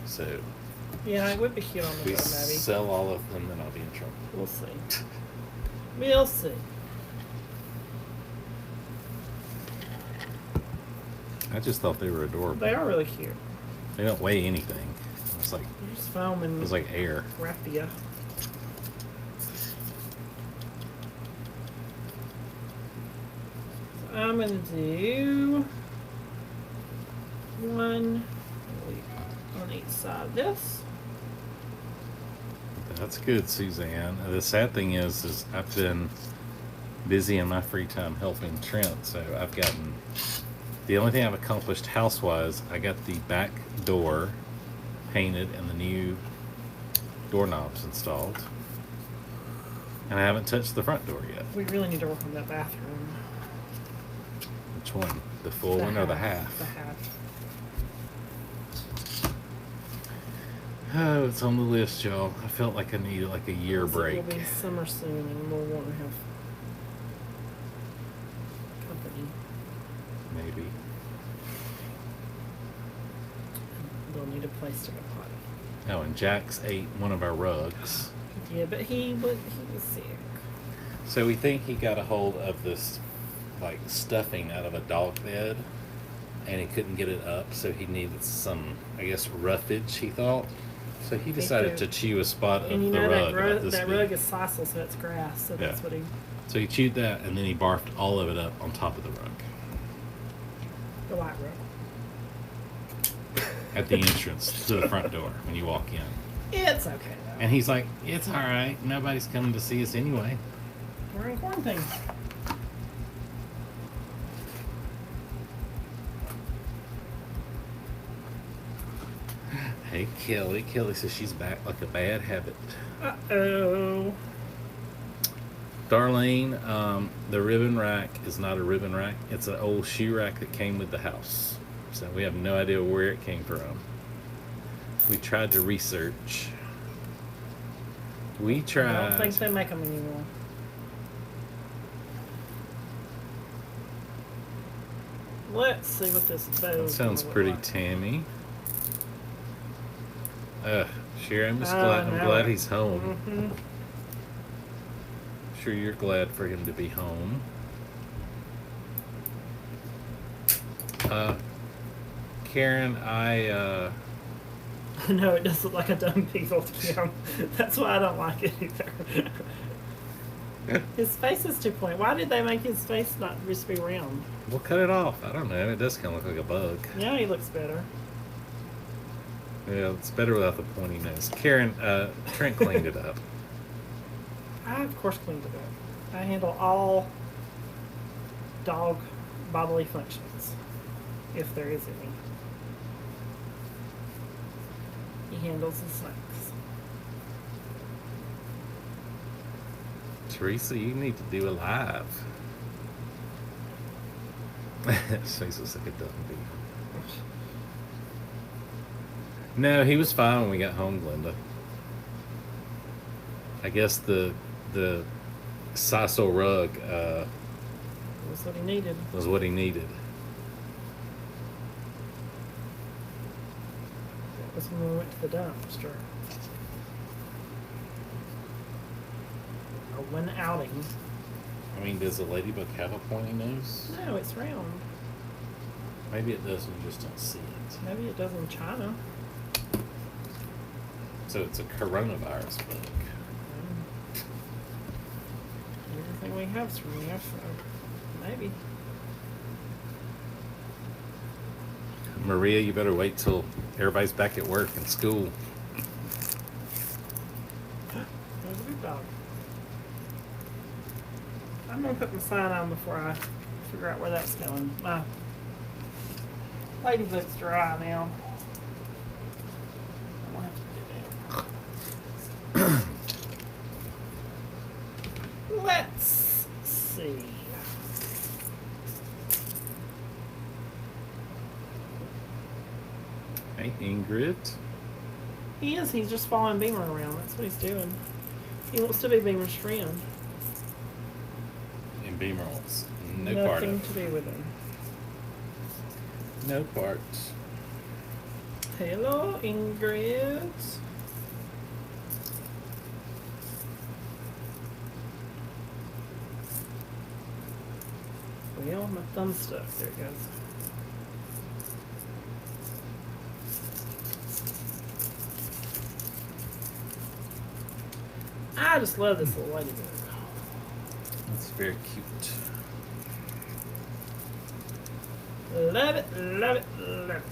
So yeah, it would be cute on the if we boat, maybe. sell all of them, then I'll be in trouble. We'll see. We'll see. I just thought they were adorable. They are really cute. They don't weigh anything. It's like You just foam and it's like air. raffia. So I'm gonna do 1 on each side of this. That's good, Suzanne. The sad thing is I've been busy in my free time helping Trent, so I've gotten... The only thing I've accomplished house-wise, I got the back door painted and the new doorknobs installed. And I haven't touched the front door yet. We really need to work on that bathroom. Which one? The full one or the half? The half. Oh, it's on the list, y'all. I felt like I needed like a year break. It'll be summer soon, and we'll want to have company. Maybe. They'll need a place to go potty. Oh, and Jax ate one of our rugs. He Yeah, but he was sick. So we think he got a hold of this, like, stuffing out of a dog bed, and he couldn't get it up, so he needed some, I guess, roughage, he thought. So he decided to chew a spot of and you the know rug. that rug is sisal, so it's grass, so that's what he... So he chewed that, and then he barfed all of it up on top of the rug. The white rug. At the entrance to the front door when you walk in. It's okay, though. And he's like, it's all right. Nobody's coming to see us anyway. We're in quarantine. Hey, Kelly. Kelly says she's back like a bad habit. Uh-oh. Darlene, the ribbon rack is not a ribbon rack. It's an old shoe rack that came with the house. So we have no idea where it came from. We tried to research. I don't think they make them anymore. Let's see what this bow. That sounds pretty like. Tammy. Sure, I'm glad he's home. Mm-hmm. Sure, you're glad for him to be home. Karen, No, it does look like a dumb beagle to him. That's why I don't like it either. His face is too pointy. Why did they make his face not just be round? We'll cut it off. I don't know. It does kind of look like a bug. Yeah, he looks better. Yeah, it's better without the pointy nose. Karen, Trent cleaned it up. I, of course, cleaned it up. I handle all dog bodily functions, if there is any. He handles the snacks. Teresa, you need to do a live. His face looks like a dumb beagle. No, he was fine when we got home, Glenda. I guess the sisal rug Was what he needed. was what he needed. That was when we went to the dumpster. Or one outing. I mean, does a ladybug have a pointy nose? No, it's round. Maybe it does, we just don't see it. Maybe it does in China. So it's a coronavirus bug. Everything we have is from there, so maybe. Maria, you better wait till everybody's back at work and school. There's a big dog. I'm gonna put my sign on before I figure out where that's going. My ladybug's dry now. I'm gonna have to put it in. Let's see. Hey, Ingrid. He is. He's just following Beamer around. That's what he's doing. He wants to be Beamer's friend. And Beamer wants no Nothing part of it. to do with him. No parts. Hello, Ingrid. Well, my thumb's stuck. There it goes. I just love this little ladybug. That's very cute. Love it, love it, love it.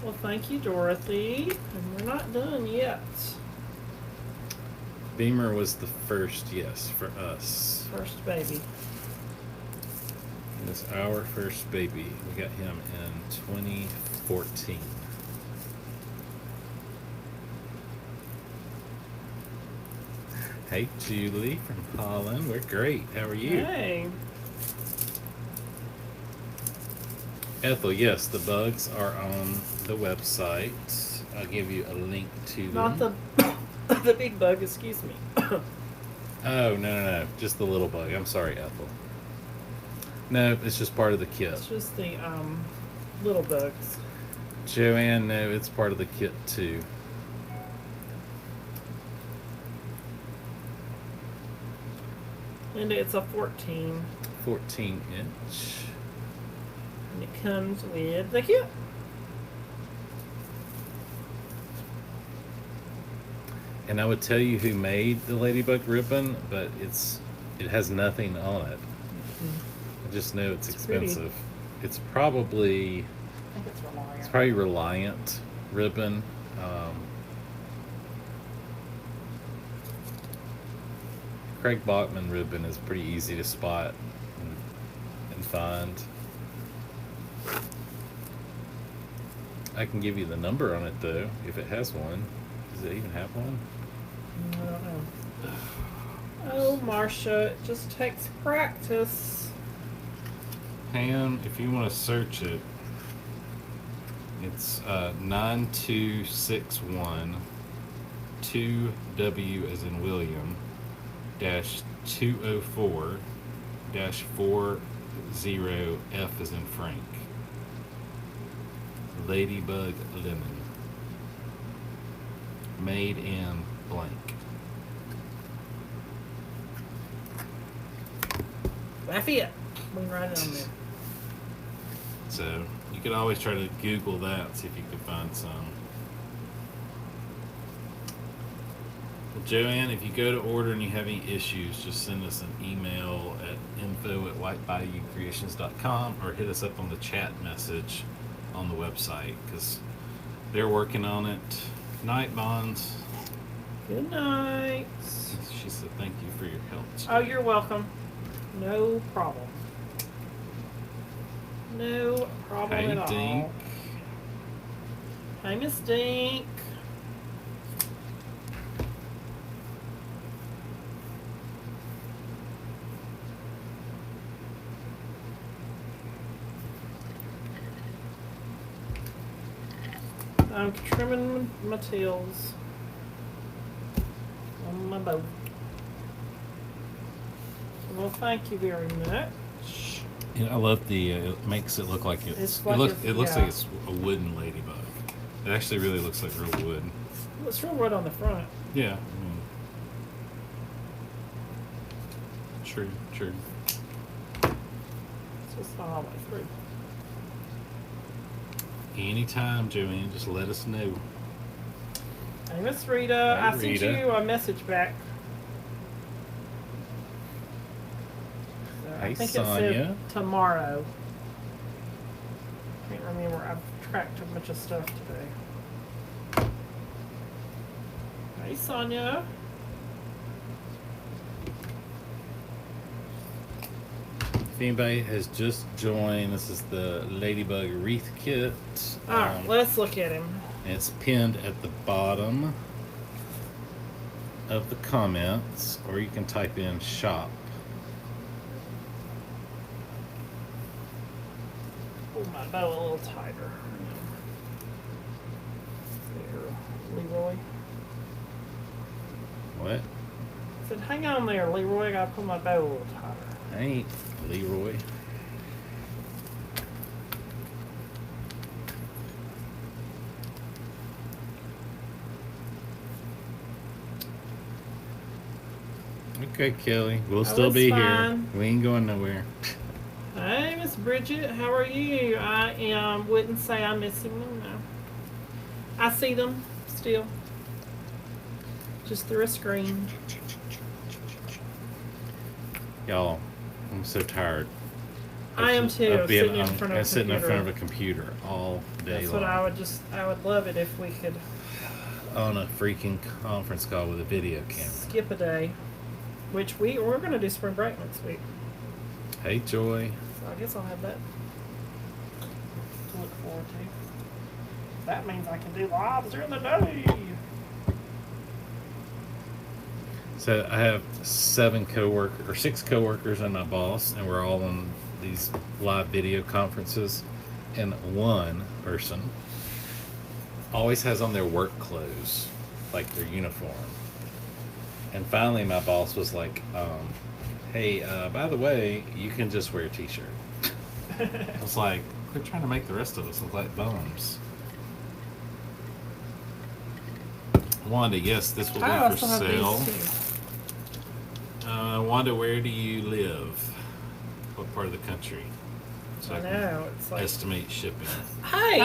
Well, thank you, Dorothy. And we're not done yet. Beamer was the first, yes, for us. First baby. It was our first baby. We got him in 2014. Hey, Julie from Holland. We're great. How are you? Hey. Ethel, yes, the bugs are on the website. I'll give you a link to them. Not the the big bug, excuse me. Oh, no. Just the little bug. I'm sorry, Ethel. No, it's just part of the kit. It's just the little bugs. Joanne, no, it's part of the kit too. And it's a 14. 14 inch. And it comes with the kit. And I would tell you who made the Ladybug ribbon, but it has nothing on it. I just know it's expensive. Pretty. It's probably I think it's Reliant. It's probably Reliant ribbon. Craig Bachman ribbon is pretty easy to spot and find. I can give you the number on it though, if it has one. Does it even have one? I don't know. Oh, Marcia, it just takes practice. Pam, if you want to search it, it's 9261 2W as in William dash 204 dash 40 F as in Frank. Ladybug Lemon. Made in blank. Lafayette. We can write it on there. So you could always try to Google that, see if you could find some. Well, Joanne, if you go to order and you have any issues, just send us an email at info@whitebayoucreations.com or hit us up on the chat message on the website because they're working on it. Night, Bonds. Good night. She said thank you for your help. Oh, you're welcome. No problem. No problem Hey, at Dink. all. Hey, Miss Dink. I'm trimming my tails on my boat. Well, thank you very much. Yeah, I love the. It makes it look like it looks yeah. like it's a wooden ladybug. It actually really looks like real wood. Well, it's real wood on the front. Yeah. True. It's just not all the way through. Anytime, Joanne, just let us know. Hey, Miss Rita. Hey, I sent Rita. you a message back. So Hey, I think it Sonia. said tomorrow. Can't remember. I've tracked a bunch of stuff today. Hey, Sonia. If anybody has just joined, this is the Lady Bug Wreath Kit. Alright, let's look at him. And it's pinned at the bottom of the comments, or you can type in shop. Pull my bow a little tighter. There, Leroy. What? I said, hang on there, Leroy. I gotta pull my bow a little tighter. I ain't Leroy. Okay, Kelly. We'll still be fine. here. We ain't going nowhere. Hey, Miss Bridget, how are you? I wouldn't say I'm missing them, no. I see them still. Just through a screen. Y'all, I'm so tired. I am too, Of being sitting in front of a sitting in front of computer. a computer all day That's long. what I would love it if we could On a freaking conference call with a video camera. skip a day. Which we're going to do spring break next week. Hey, Joy. So I guess I'll have that to look forward to. That means I can do lives during the day. So I have 6 coworkers and my boss, and we're all on these live video conferences. And one person always has on their work clothes, like their uniform. And finally, my boss was like, "Hey, by the way, you can just wear a t-shirt." I was like, they're trying to make the rest of us look like bums. Wanda, yes, this will be for sale. Wanda, where do you live? What part of the country? So I know, it's like... estimate shipping. Hey,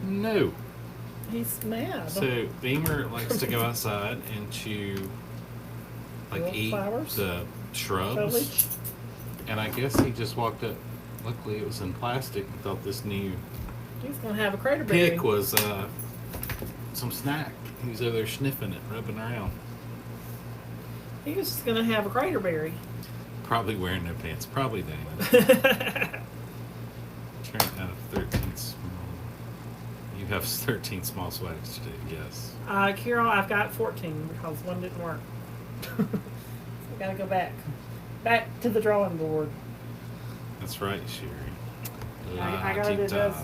No. He's mad. So Beamer likes to go outside and eat flowers? the shrubs. Foliage? And I guess he just walked up. Luckily, it was in plastic and thought this new He's gonna have a crater berry. pick was some snack. He was over there sniffing it, rubbing around. He was just gonna have a crater berry. Probably wearing no pants. Probably Damon. Turn out of 13 small. You have 13 small swags to do, yes. Carol, I've got 14 because one didn't work. So I gotta go back. Back to the drawing board. That's right, Sherry. I gotta do this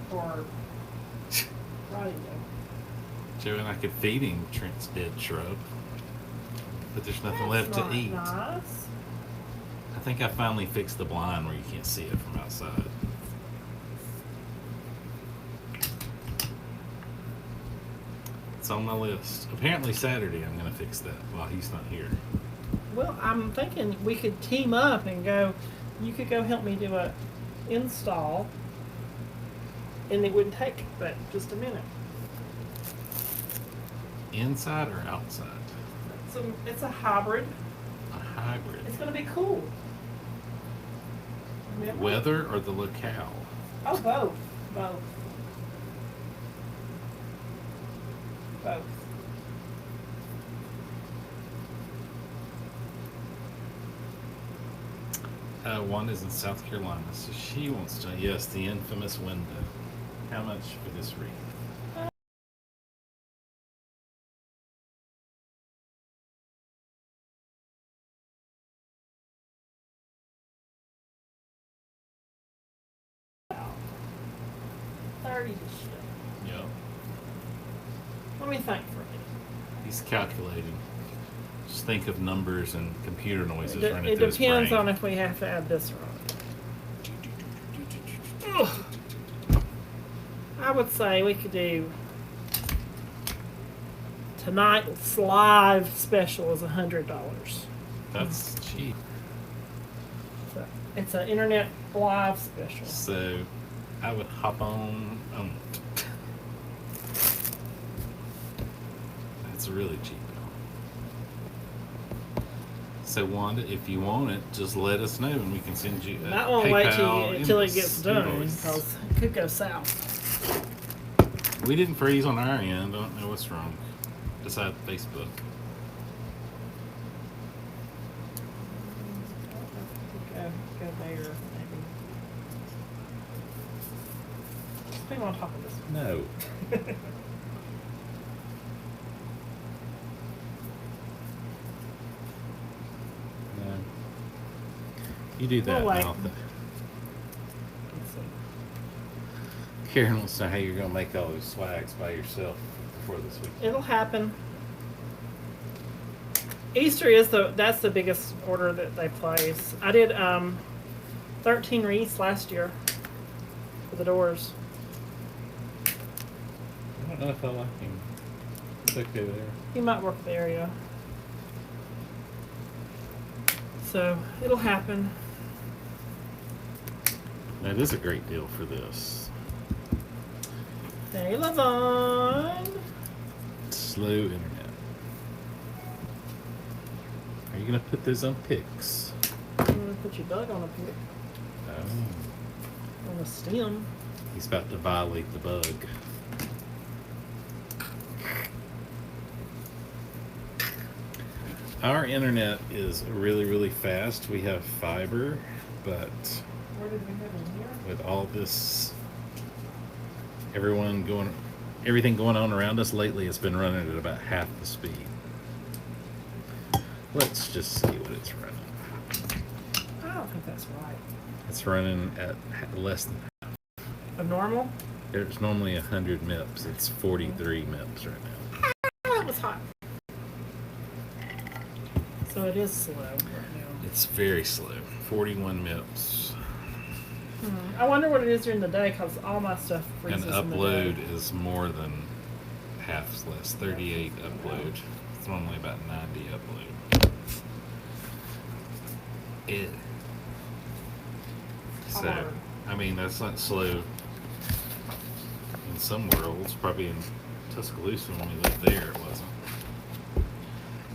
for radio. Joe and I could feed him Trent's dead shrub. But there's nothing left to eat. Nice. I think I finally fixed the blind where you can't see it from outside. It's on my list. Apparently Saturday I'm going to fix that while he's not here. Well, I'm thinking we could team up and go. You could go help me do a install, and it wouldn't take but just a minute. Inside or outside? It's a hybrid. A hybrid. It's going to be cool. Remember? Weather or the locale? Oh, both. Both. Both. One is in South Carolina, so she wants to. Yes, the infamous window. How much for this wreath? $30 to ship. Yep. Let me think for a minute. He's calculating. Just think of numbers and computer noises running It through his depends brain. on if we have to add this or not. I would say we could do tonight's live special is $100. That's cheap. So it's an internet live special. So I would hop on. That's really cheap. So Wanda, if you want it, just let us know and we can send you. I won't wait till it invoice. gets done because it could go south. We didn't freeze on our end. Don't know what's wrong. Besides Facebook. Go there, maybe. Put him on top of this one. No. No. You do that. We'll wait. Now. Let's see. Karen wants to know how you're going to make all those swags by yourself before this week. It'll happen. Easter is that's the biggest order that they place. I did 13 wreaths last year for the doors. I don't know if I like him. It's okay there. He might work the area. So it'll happen. That is a great deal for this. Hey, Lavon. Slow internet. Are you going to put those on picks? I'm going to put your bug on a pick. Oh. On a stem. He's about to violate the bug. Our internet is really, really fast. We have fiber, but Where did we have in here? with all this, everything going on around us lately, it's been running at about half the speed. Let's just see what it's running. I don't think that's right. It's running at less than half. A normal? There's normally 100 MIPS. It's 43 MIPS right now. That was hot. So it is slow right now. It's very slow. 41 MIPS. I wonder what it is during the day because all my stuff freezes And in the day. upload is more than half less. 38 upload. It's normally about 90 upload. So, I mean, that's not slow in some worlds. Probably in Tuscaloosa when we lived there, it wasn't.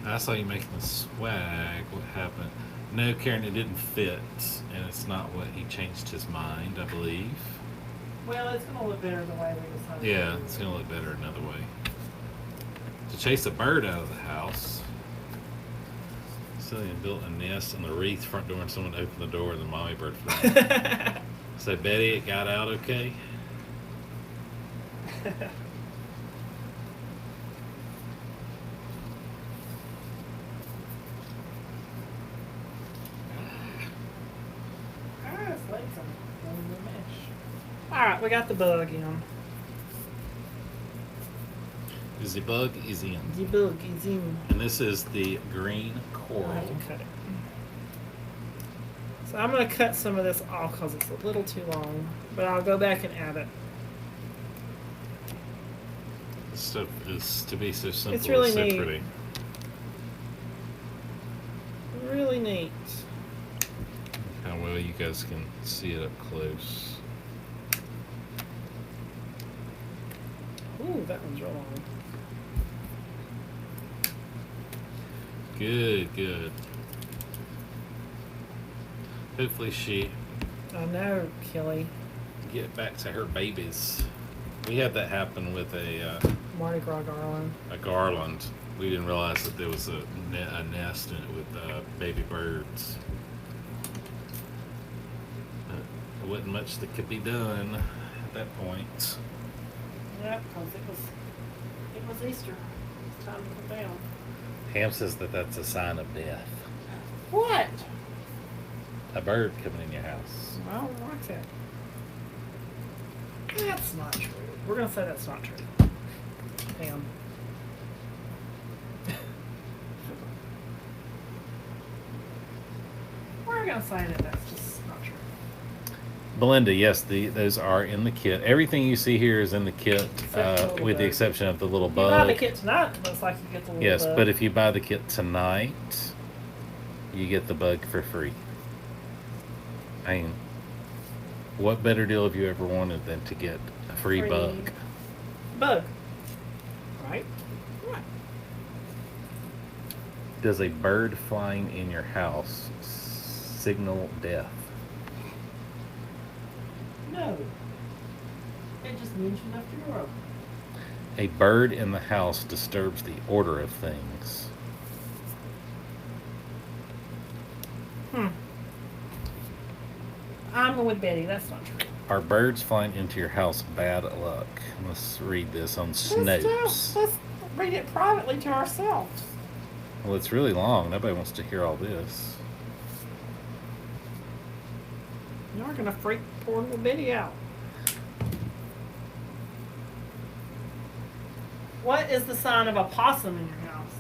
I saw you making the swag. What happened? No, Karen, it didn't fit, and it's not what he changed his mind, I believe. Well, it's going to look better the way we decided. Yeah, it's going to look better another way. To chase a bird out of the house, Cillian built a nest in the wreath front door, and someone opened the door, and the mommy bird flew. So, Betty, it got out okay? Alright, we got the bug in. The bug is in. The bug is in. And this is the green coral. I can cut it. So I'm going to cut some of this off because it's a little too long. But I'll go back and add it. This stuff is to be so simple. It's really so neat. Pretty. Really neat. How well you guys can see it up close. Ooh, that one's real long. Good, good. Hopefully she I know, Kelly. get back to her babies. We had that happen with a Mardi Gras garland. garland. We didn't realize that there was a nest in it with baby birds. There wasn't much that could be done at that point. Yep, because it was Easter. It's time to come down. Ham says that that's a sign of death. What? A bird coming in your house. I don't like that. That's not true. We're going to say that's not true. Damn. We're going to say that that's just not true. Belinda, yes, those are in the kit. Everything you see here is in the kit, with the exception of the little bug. You buy the kit tonight, it looks like you get the little Yes, bug. but if you buy the kit tonight, you get the bug for free. I mean, what better deal have you ever wanted than to get a free bug? Bug. Right? Right. Does a bird flying in your house signal death? No. It just means you left your door open. A bird in the house disturbs the order of things. I'm with Betty. That's not true. Are birds flying into your house bad luck? Let's read this on Snopes. Let's read it privately to ourselves. Well, it's really long. Nobody wants to hear all this. You're going to freak poor little Betty out. What is the sign of a possum in your house?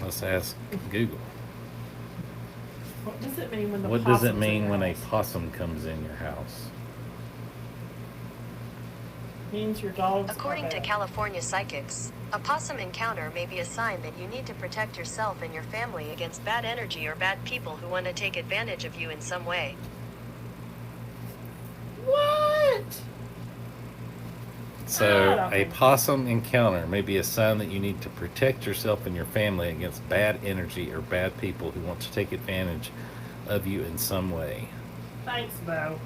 Let's ask Google. What does it mean when the What does it possum's in mean your when a house? possum comes in your house? Means your dogs According are to bad. California psychics, a possum encounter may be a sign that you need to protect yourself and your family against bad energy or bad people who want to take advantage of you in some way. What? So, a possum encounter may be a sign that you need to protect yourself and your family against bad energy or bad people who want to take advantage of you in some way. Thanks, Bo.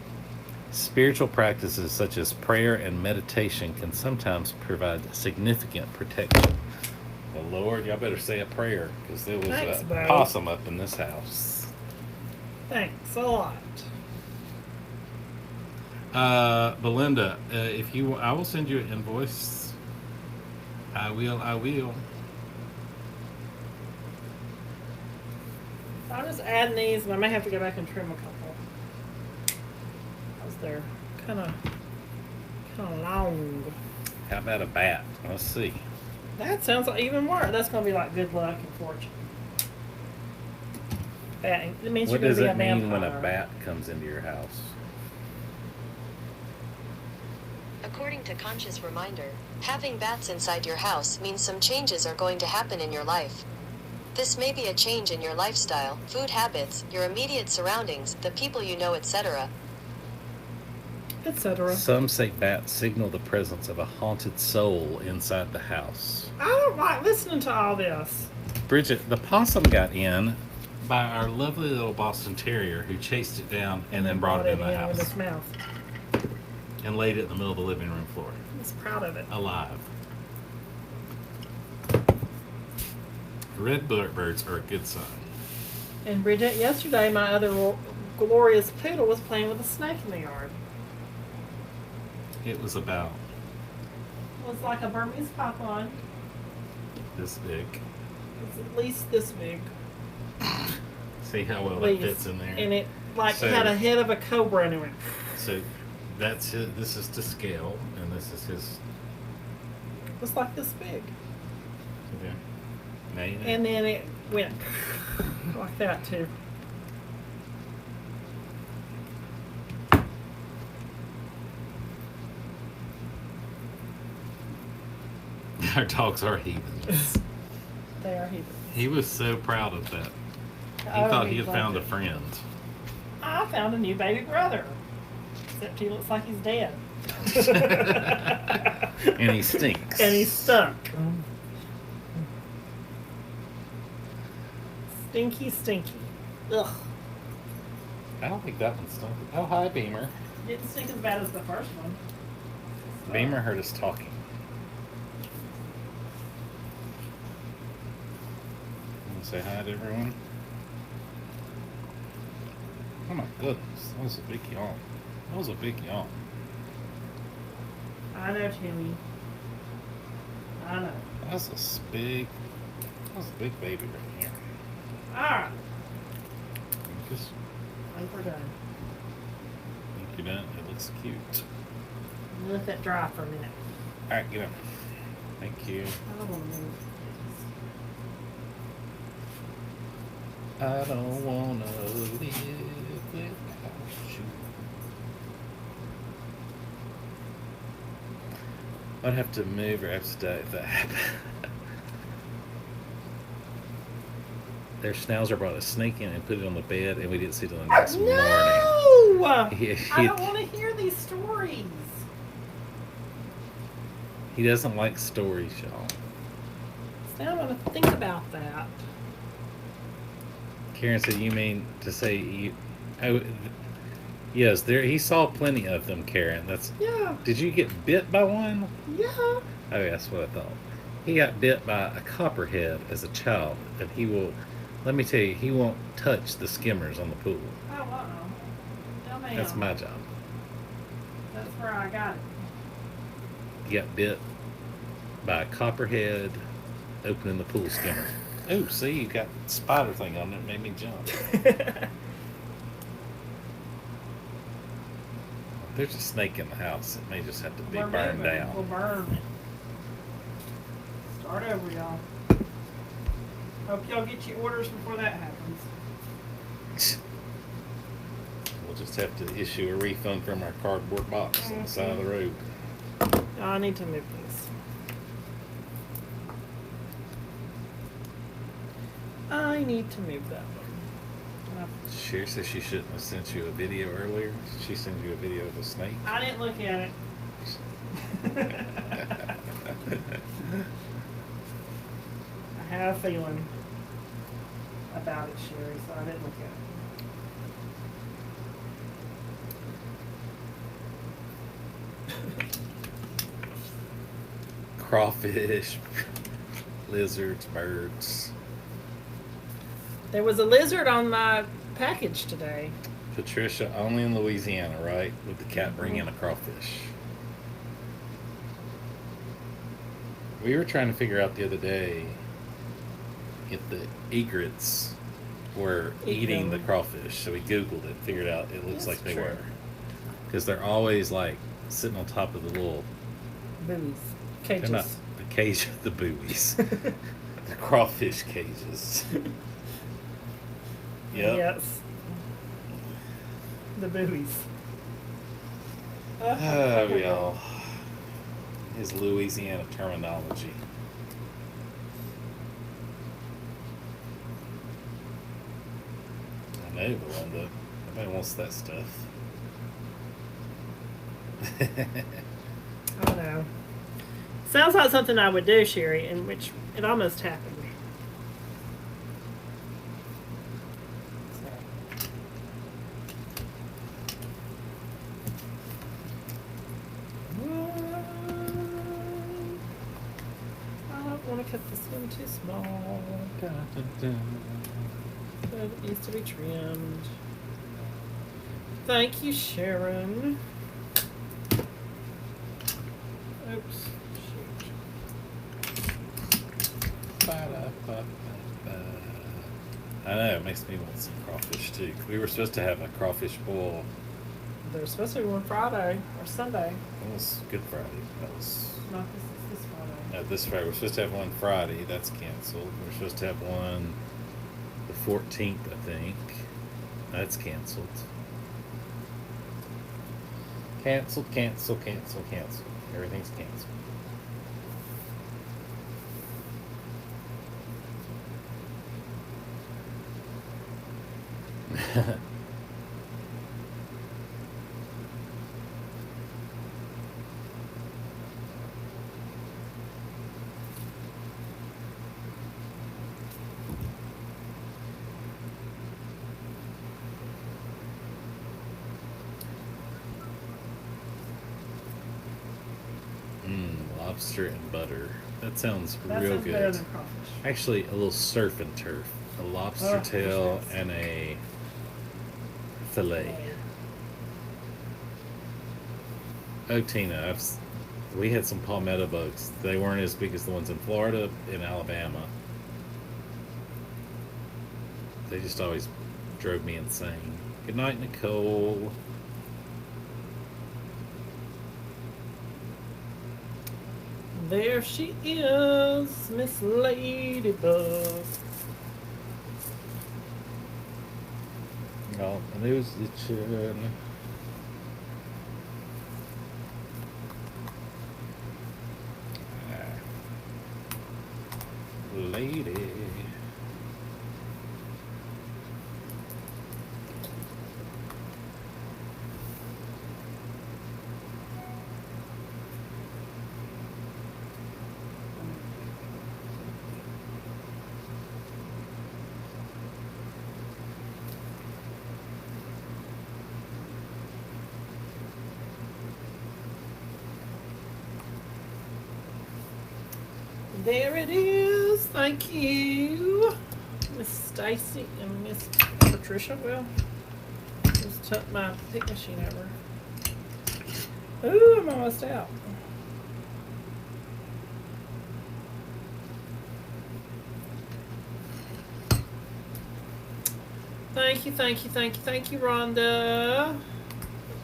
Spiritual practices such as prayer and meditation can sometimes provide significant protection. Well, Lord, y'all better say a prayer because there was Thanks, a Bo. possum up in this house. Thanks a lot. Belinda, if you, I will send you an invoice. I will. So I'm just adding these, and I may have to go back and trim a couple. Because they're kind of long. How about a bat? Let's see. That sounds like even worse. That's going to be like good luck and fortune. Bat. It means What you're does going to be it a mean vampire. when a bat comes into your house? According to Conscious Reminder, having bats inside your house means some changes are going to happen in your life. This may be a change in your lifestyle, food habits, your immediate surroundings, the people you know, etc. Etc. Some say bats signal the presence of a haunted soul inside the house. I don't like listening to all this. Bridget, the possum got in by our lovely little Boston Terrier who chased it down and then brought it in the with house his mouth. and laid it in the middle of the living room floor. He's proud of it. Alive. Red birds are a good sign. And Bridget, yesterday my other glorious poodle was playing with a snake in the yard. It was about It was like a Burmese python. this big. It's at least this big. See how well At that least. fits in there? And it So- had a head of a cobra and it went. So that's his, this is to scale, and this is his. It was like this big. Okay. Now you know. And then it went like that too. Our dogs are heathens. They are heathens. He was so proud of that. He Oh, thought he he's had found a like, friend. I found a new baby brother. Except he looks like he's dead. And he stinks. And he's stuck. Stinky, stinky. Ugh. I don't think that one stunk. Oh, hi, Beamer. Didn't stink as bad as the first one. Beamer heard us talking. Want to say hi to everyone? Oh my goodness, that was a big yawn. That was a big yawn. I know, Timmy. I know. That was a big baby right here. Alright. Just I think we're done. think you're done. It looks cute. Let that dry for a minute. Alright, get up. Thank you. I don't want to move. I don't wanna live without you. I'd have to move or have to die if that happened. Their schnauzer brought a snake in and put it on the bed, and we didn't see it until the next morning. No! I He don't want to hear these stories. doesn't like stories, y'all. So now I'm going to think about that. Karen said, "You mean to say you?" Oh, yes. There, he saw plenty of them. Karen, that's. Yeah. Did you get bit by one? Yeah. Oh, that's what I thought. He got bit by a copperhead as a child, and he will. Let me tell you, he won't touch the skimmers on the pool. Oh, uh-oh. Tell me. That's my job. That's where I got it. He got bit by a copperhead opening the pool skimmer. Oh, see, you got spider thing on it. It made me jump. There's a snake in the house. It may just have to be We're burned moving. down. We'll burn. Start over, y'all. Hope y'all get your orders before that happens. We'll just have to issue a refund from our cardboard box on the side of the road. I need to move these. I need to move that one. Sherry says she shouldn't have sent you a video earlier. She sent you a video of a snake. I didn't look at it. I have a feeling about it, Sherry, so I didn't look at it. Crawfish, lizards, birds. There was a lizard on my package today. Patricia, only in Louisiana, right? Would the cat bring in a crawfish? We were trying to figure out the other day if the egrets were eating the crawfish. So we Googled it, figured out it looks like they were. Because they're always like sitting on top of the little Buoys. They're Cages. not the cage, the buoys. The crawfish cages. Yep. Yes. The buoys. Oh, y'all. His Louisiana terminology. I know, Belinda. Nobody wants that stuff. I know. Sounds like something I would do, Sherry, in which it almost happened. I don't want to cut this one too small. But it needs to be trimmed. Thank you, Sharon. Oops. I know, it makes me want some crawfish too. We were supposed to have a crawfish boil. There's supposed to be one Friday or Sunday. It was Good Friday. That was Not this Friday. no, this Friday. We're supposed to have one Friday. That's canceled. We're supposed to have one the 14th, I think. That's canceled. Cancel. Everything's canceled. Lobster and butter. That sounds That real sounds good. better than crawfish. Actually, a little surf and turf. A lobster tail yes. and a fillet. Oh, Tina, we had some palmetto bugs. They weren't as big as the ones in Florida and Alabama. They just always drove me insane. Good night, Nicole. There she is, Miss Lady Bug. Oh, and there's the chin. Lady. There it is. Thank you, Miss Stacy and Miss Patricia. Well, just tuck my pick machine over. Ooh, I'm almost out. Thank you, Rhonda.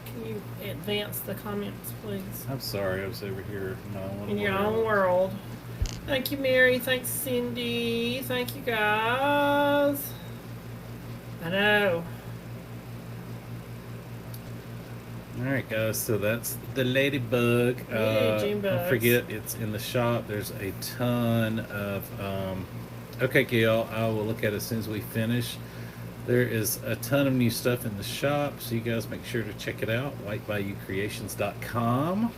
Can you advance the comments, please? I'm sorry, I was over here. In your own world. Thank you, Mary. Thanks, Cindy. Thank you, guys. I know. Alright, guys, so that's the Ladybug. June Don't bugs. forget, it's in the shop. There's a ton of. Okay, Gail, I will look at it as soon as we finish. There is a ton of new stuff in the shop, so you guys make sure to check it out. whitebayoucreations.com.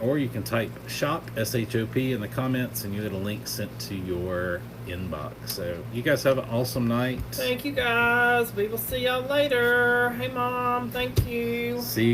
Or you can type shop SHOP in the comments and you get a link sent to your inbox. So you guys have an awesome night. Thank you, guys. We will see y'all later. Hey, Mom. Thank you. See you